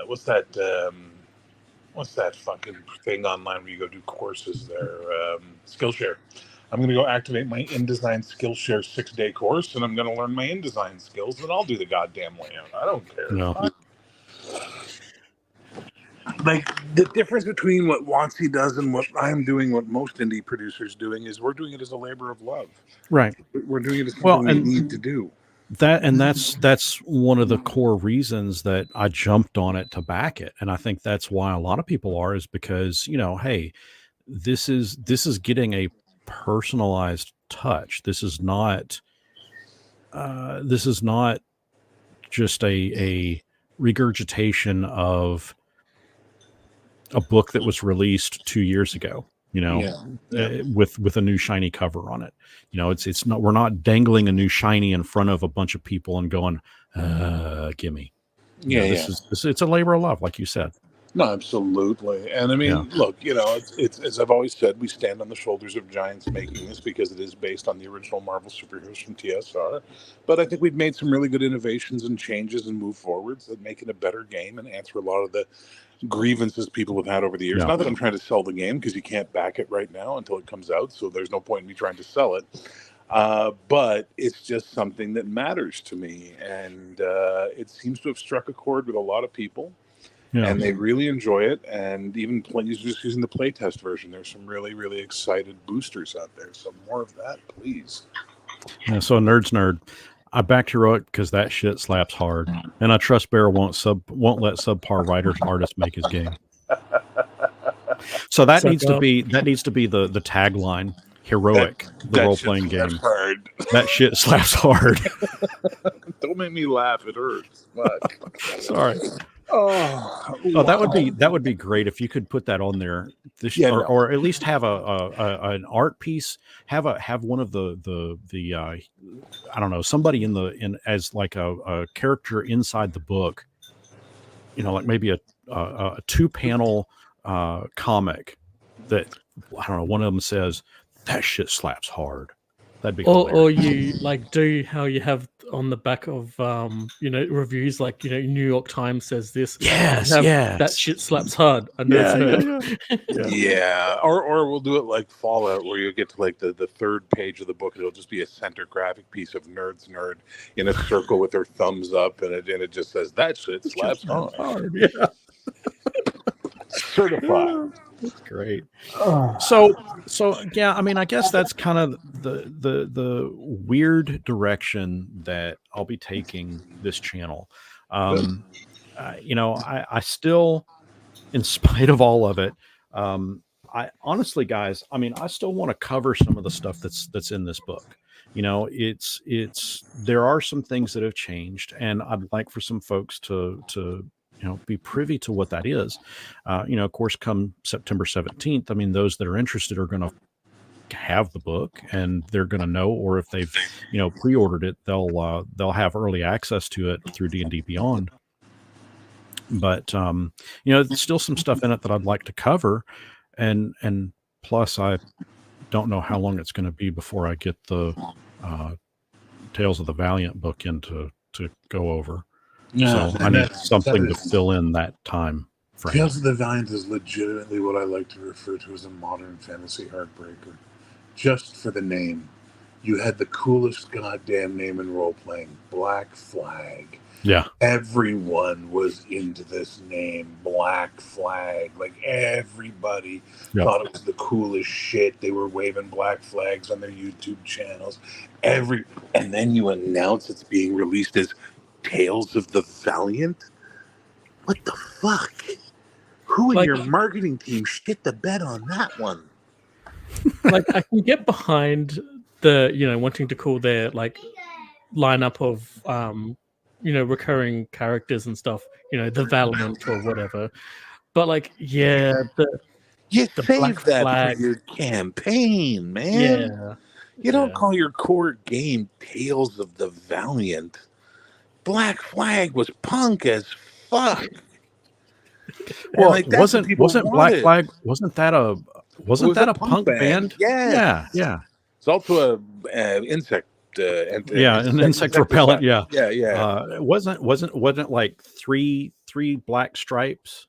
What's that fucking thing online where you go do courses there? Skillshare. I'm going to go activate my InDesign Skillshare 6-day course, and I'm going to learn my InDesign skills, and I'll do the goddamn layout. I don't care. No. Like, the difference between what WotC does and what I'm doing, what most indie producers doing, is we're doing it as a labor of love. Right. We're doing it as something we need to do. That's one of the core reasons that I jumped on it to back it. And I think that's why a lot of people are, is because, hey, this is getting a personalized touch. This is not just a regurgitation of a book that was released 2 years ago, with a new shiny cover on it. It's not, we're not dangling a new shiny in front of a bunch of people and going, gimme. It's a labor of love, like you said. No, absolutely. And I mean, look, it's as I've always said, we stand on the shoulders of giants making this because it is based on the original Marvel superheroes from TSR. But I think we've made some really good innovations and changes and move forwards that make it a better game and answer a lot of the grievances people have had over the years. Yeah. Not that I'm trying to sell the game, because you can't back it right now until it comes out, so there's no point in me trying to sell it. But it's just something that matters to me, and it seems to have struck a chord with a lot of people. Yeah. And they really enjoy it. And even just using the playtest version, there's some really, really excited boosters out there. So more of that, please. Yeah, so Nerds Nerd, I backed heroic because that shit slaps hard, and I trust Bear won't let subpar writers and artists make his game. So that needs to be the tagline. Heroic, the role playing game. Hard. That shit slaps hard. Don't make me laugh. It hurts. Fuck. Sorry. Oh, that would be great if you could put that on there. Or at least have an art piece. Have one of the I don't know, somebody in as like a character inside the book. Like maybe a 2-panel comic that, I don't know, one of them says that shit slaps hard. That'd be or you like do how you have on the back of reviews, like New York Times says this. Yes. That shit slaps hard. Yeah. Or we'll do it like Fallout, where you get to like the third page of the book, and it'll just be a center graphic piece of Nerds Nerd in a circle with their thumbs up, and it just says that shit slaps hard. Yeah. Certified. That's great. So yeah, I mean, I guess that's kind of the weird direction that I'll be taking this channel. I still, in spite of all of it, I honestly, guys, I mean, I still want to cover some of the stuff that's in this book. it's there are some things that have changed, and I'd like for some folks to be privy to what that is. Of course, come September 17th, I mean, those that are interested are going to have the book, and they're going to know, or if they've pre-ordered it, they'll have early access to it through D&D Beyond. But there's still some stuff in it that I'd like to cover, and plus I don't know how long it's going to be before I get the Tales of the Valiant book in to go over. So I need something to fill in that time frame. Tales of the Valiant is legitimately what I like to refer to as a modern fantasy heartbreaker. Just for the name. You had the coolest goddamn name in role-playing, Black Flag. Yeah. Everyone was into this name, Black Flag. Like, everybody thought it was the coolest shit. They were waving black flags on their YouTube channels. And then you announce it's being released as Tales of the Valiant? What the fuck? Who in your marketing team shit the bed on that one? Like, I can get behind the, wanting to call their, lineup of, recurring characters and stuff, the Valiant or whatever. But, you save that flag for your campaign, man. Yeah. You don't call your core game Tales of the Valiant. Black Flag was punk as fuck. Well, wasn't Black Flag? Wasn't that a punk band? Yeah. It's also a insect. An insect repellent. Yeah. Wasn't like three black stripes.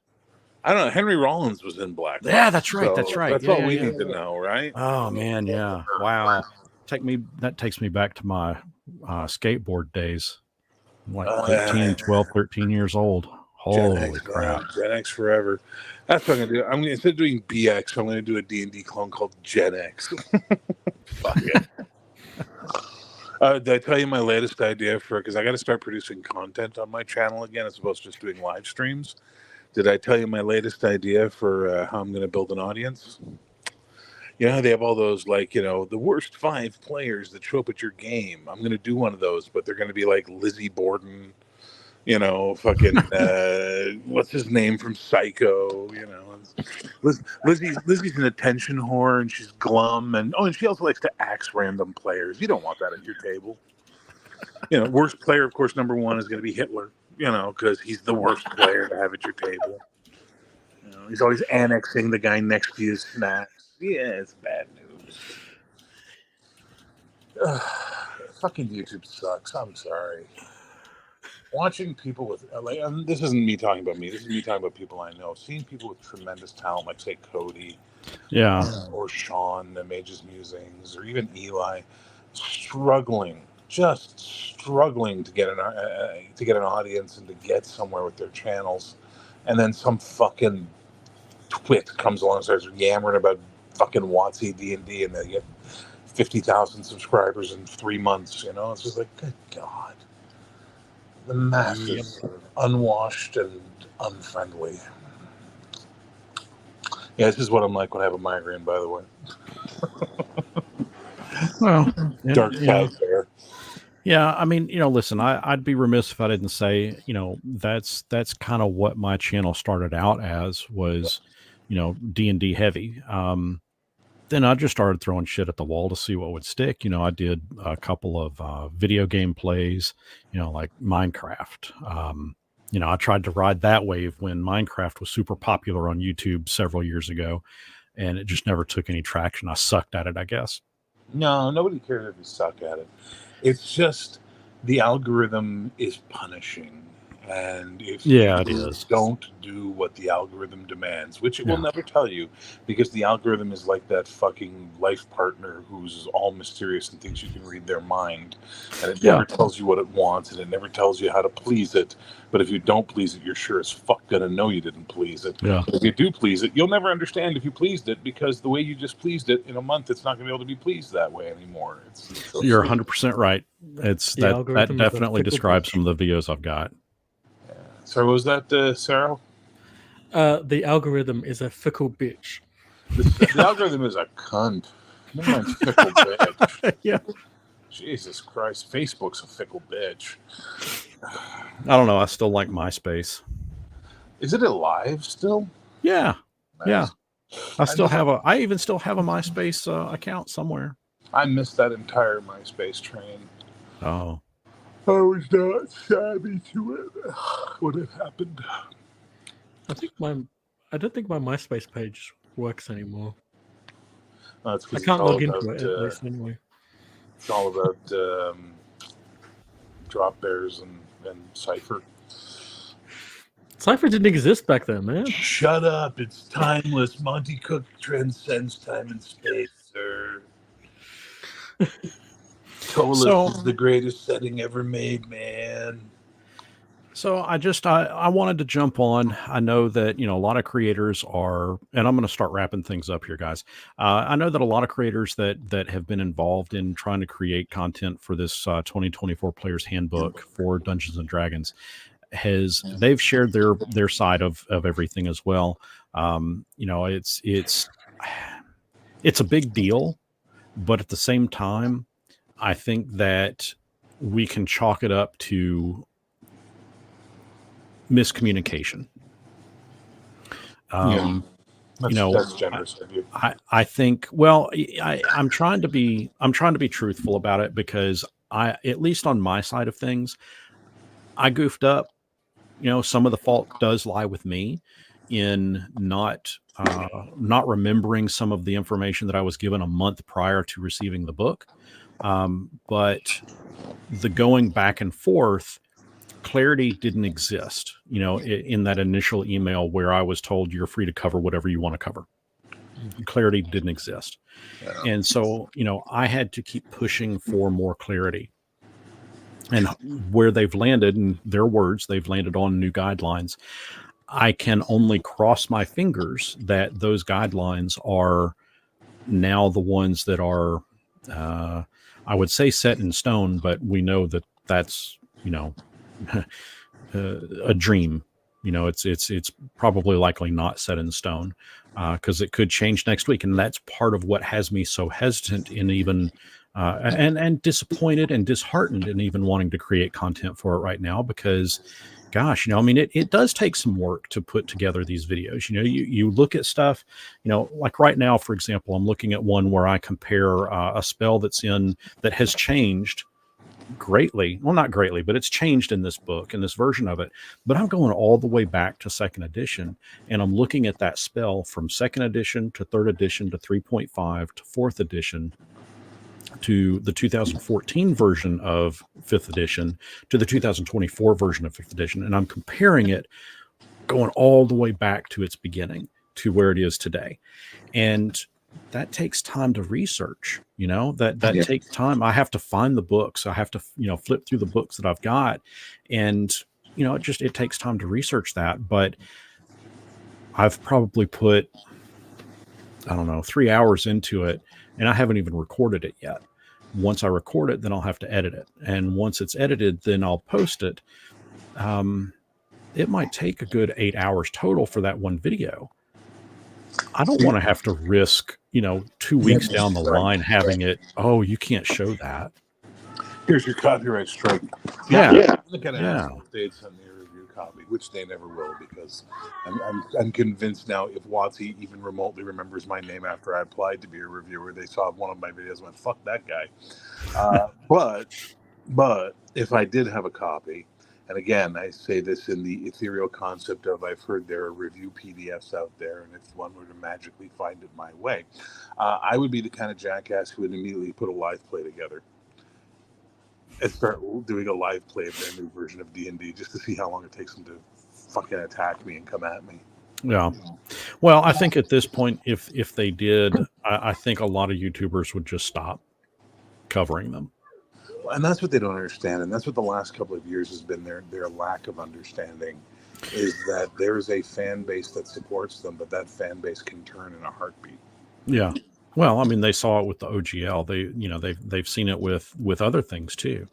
I don't know. Henry Rollins was in Black. Yeah, that's right. That's right. That's all we need to know, right? Oh man, yeah. Wow. That takes me back to my skateboard days. I'm like 13 years old. Holy crap. Gen X forever. That's what I'm going to do. Instead of doing BX, I'm going to do a D&D clone called Gen X. Fuck it. Did I tell you my latest idea because I got to start producing content on my channel again as opposed to just doing live streams? Did I tell you my latest idea for how I'm going to build an audience? You know how they have all those, the worst 5 players that show up at your game? I'm going to do one of those, but they're going to be like Lizzie Borden, fucking, what's his name from Psycho, Lizzie's an attention whore, and she's glum, and she also likes to axe random players. You don't want that at your table. Worst player, of course, number 1 is going to be Hitler, because he's the worst player to have at your table. He's always annexing the guy next to his snacks. Yeah, it's bad news. Fucking YouTube sucks. I'm sorry. Watching people with this isn't me talking about me. This is me talking about people I know. Seeing people with tremendous talent, like say Cody, or Sean, the Mage's Musings, or even Eli, just struggling to get an audience and to get somewhere with their channels, and then some fucking twit comes along and starts yammering about fucking WotC D&D, and they get 50,000 subscribers in 3 months. It's just like, good God. The masses are unwashed and unfriendly. Yeah, this is what I'm like when I have a migraine, by the way. Well, dark side there. Yeah, I mean, listen, I'd be remiss if I didn't say, that's kind of what my channel started out as was, D&D heavy. Then I just started throwing shit at the wall to see what would stick. I did a couple of video game plays, like Minecraft. I tried to ride that wave when Minecraft was super popular on YouTube several years ago, and it just never took any traction. I sucked at it, I guess. No, nobody cares if you suck at it. It's just the algorithm is punishing. And if you don't do what the algorithm demands, which it will never tell you, because the algorithm is like that fucking life partner who's all mysterious and thinks you can read their mind. And it never tells you what it wants, and it never tells you how to please it. But if you don't please it, you're sure as fuck gonna know you didn't please it. Yeah. But if you do please it, you'll never understand if you pleased it, because the way you just pleased it in a month, it's not gonna be able to be pleased that way anymore. You're 100% right. That definitely describes some of the videos I've got. So was that Sarah? The algorithm is a fickle bitch. The algorithm is a cunt. Never mind fickle bitch. Yeah. Jesus Christ, Facebook's a fickle bitch. I don't know. I still like MySpace. Is it alive still? Yeah. Nice. Yeah. I even still have a MySpace account somewhere. I missed that entire MySpace train. Oh. I was not savvy to it when it happened. I don't think my MySpace page works anymore. That's I can't log into it at least anyway. It's all about drop bears and Cypher. Cypher didn't exist back then, man. Shut up! It's timeless. Monty Cook transcends time and space, sir. Tolus is the greatest setting ever made, man. So I wanted to jump on. I know that, a lot of creators are, and I'm going to start wrapping things up here, guys. I know that a lot of creators that have been involved in trying to create content for this 2024 Players Handbook for Dungeons and Dragons they've shared their side of everything as well. It's a big deal, but at the same time, I think that we can chalk it up to miscommunication. That's generous of you. I think, well, I'm trying to be truthful about it, because at least on my side of things, I goofed up. Some of the fault does lie with me in not remembering some of the information that I was given a month prior to receiving the book. But the going back and forth, clarity didn't exist, in that initial email where I was told you're free to cover whatever you want to cover. Clarity didn't exist. Yeah. And so, I had to keep pushing for more clarity. And where they've landed, in their words, they've landed on new guidelines. I can only cross my fingers that those guidelines are now the ones that are, I would say, set in stone, but we know that that's, a dream. It's probably likely not set in stone, because it could change next week. And that's part of what has me so hesitant in even and disappointed and disheartened in even wanting to create content for it right now, because gosh, it does take some work to put together these videos. You look at stuff, like right now, for example, I'm looking at one where I compare a spell that has changed greatly. Well, not greatly, but it's changed in this book, in this version of it. But I'm going all the way back to 2nd edition, and I'm looking at that spell from 2nd edition to 3rd edition to 3.5 to 4th edition to the 2014 version of 5th edition to the 2024 version of 5th edition. And I'm comparing it, going all the way back to its beginning to where it is today. And that takes time to research, that takes time. I have to find the books. I have to, flip through the books that I've got. And, it takes time to research that. But I've probably put, 3 hours into it, and I haven't even recorded it yet. Once I record it, then I'll have to edit it. And once it's edited, then I'll post it. It might take a good 8 hours total for that one video. I don't want to have to risk, 2 weeks down the line having it, you can't show that. Here's your copyright strike. Yeah. Look at it. They'd send me a review copy, which they never will, because I'm convinced now, if WotC even remotely remembers my name after I applied to be a reviewer, they saw one of my videos and went, fuck that guy. But if I did have a copy, and again, I say this in the ethereal concept of, I've heard there are review PDFs out there, and if one were to magically find it my way, I would be the kind of jackass who would immediately put a live play together and start doing a live play of their new version of D&D, just to see how long it takes them to fucking attack me and come at me. Yeah. Well, I think at this point, if they did, I think a lot of YouTubers would just stop covering them. And that's what they don't understand. And that's what the last couple of years has been their lack of understanding, is that there is a fan base that supports them, but that fan base can turn in a heartbeat. Yeah. Well, they saw it with the OGL. They've seen it with other things too.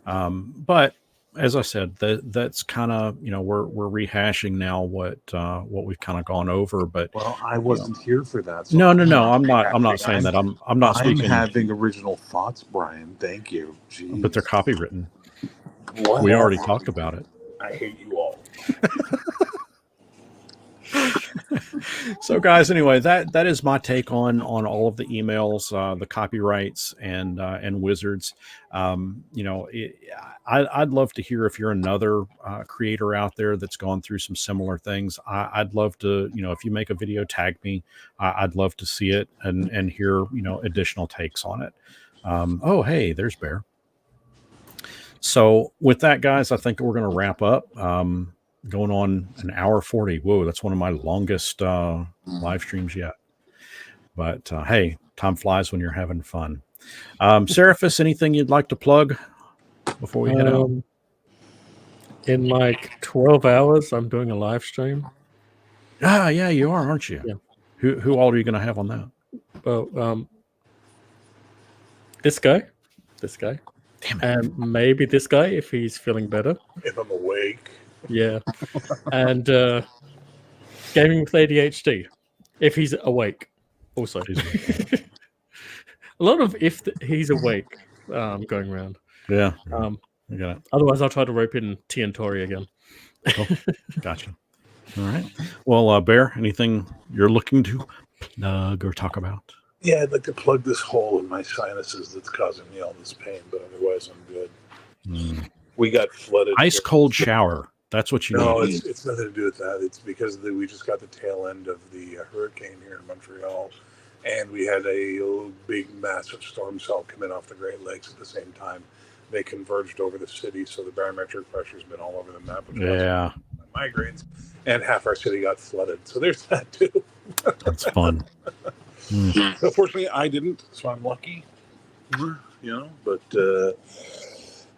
But as I said, that's kind of, we're rehashing now what we've kind of gone over. But well, I wasn't here for that. So no, I'm not saying that. I'm not I'm speaking. having original thoughts, Brian. Thank you. Jeez. But they're copywritten. What? We already talked about it. I hate you all. So, guys, anyway, that is my take on all of the emails, the copyrights, and wizards. I'd love to hear if you're another creator out there that's gone through some similar things. I'd love to, if you make a video, tag me. I'd love to see it and hear, additional takes on it. Oh, hey, there's Bear. So with that, guys, I think we're going to wrap up. Going on an hour 40. Whoa, that's one of my longest live streams yet. But hey, time flies when you're having fun. Seraphis, anything you'd like to plug before we head out? In like 12 hours, I'm doing a live stream. Yeah, you are, aren't you? Yeah. Who all are you going to have on that? Well, this guy. Damn it. And maybe this guy if he's feeling better. If I'm awake. Yeah. And gaming with ADHD if he's awake. Also, a lot of he's awake going around. Yeah. I got it. Otherwise, I'll try to rope in T and Tori again. Cool. Gotcha. All right. Well, Bear, anything you're looking to plug or talk about? Yeah, I'd like to plug this hole in my sinuses that's causing me all this pain, but otherwise I'm good. We got flooded. Ice cold shower. That's what you No, need. it's nothing to do with that. It's because we just got the tail end of the hurricane here in Montreal, and we had a big, massive storm cell come in off the Great Lakes at the same time. They converged over the city, so the barometric pressure's been all over the map. Yeah. Migraines, and half our city got flooded. So there's that too. That's fun. Unfortunately, I didn't, so I'm lucky. But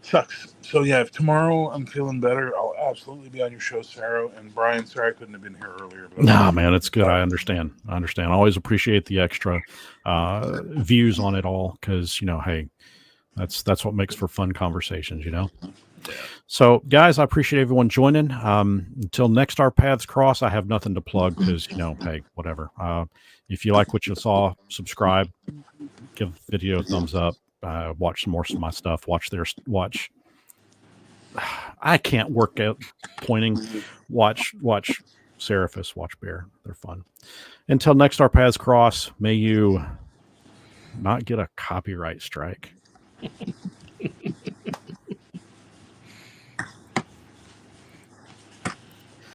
sucks. So yeah, if tomorrow I'm feeling better, I'll absolutely be on your show, Sarah and Brian. Sorry I couldn't have been here earlier. But nah, man, it's good. I understand. I always appreciate the extra views on it all because hey, that's what makes for fun conversations. Yeah. So, guys, I appreciate everyone joining. Until next our paths cross, I have nothing to plug because hey, whatever. If you like what you saw, subscribe, give the video a thumbs up. Watch some more of my stuff. Watch. I can't work out pointing. Watch Seraphis. Watch Bear. They're fun. Until next our paths cross, may you not get a copyright strike.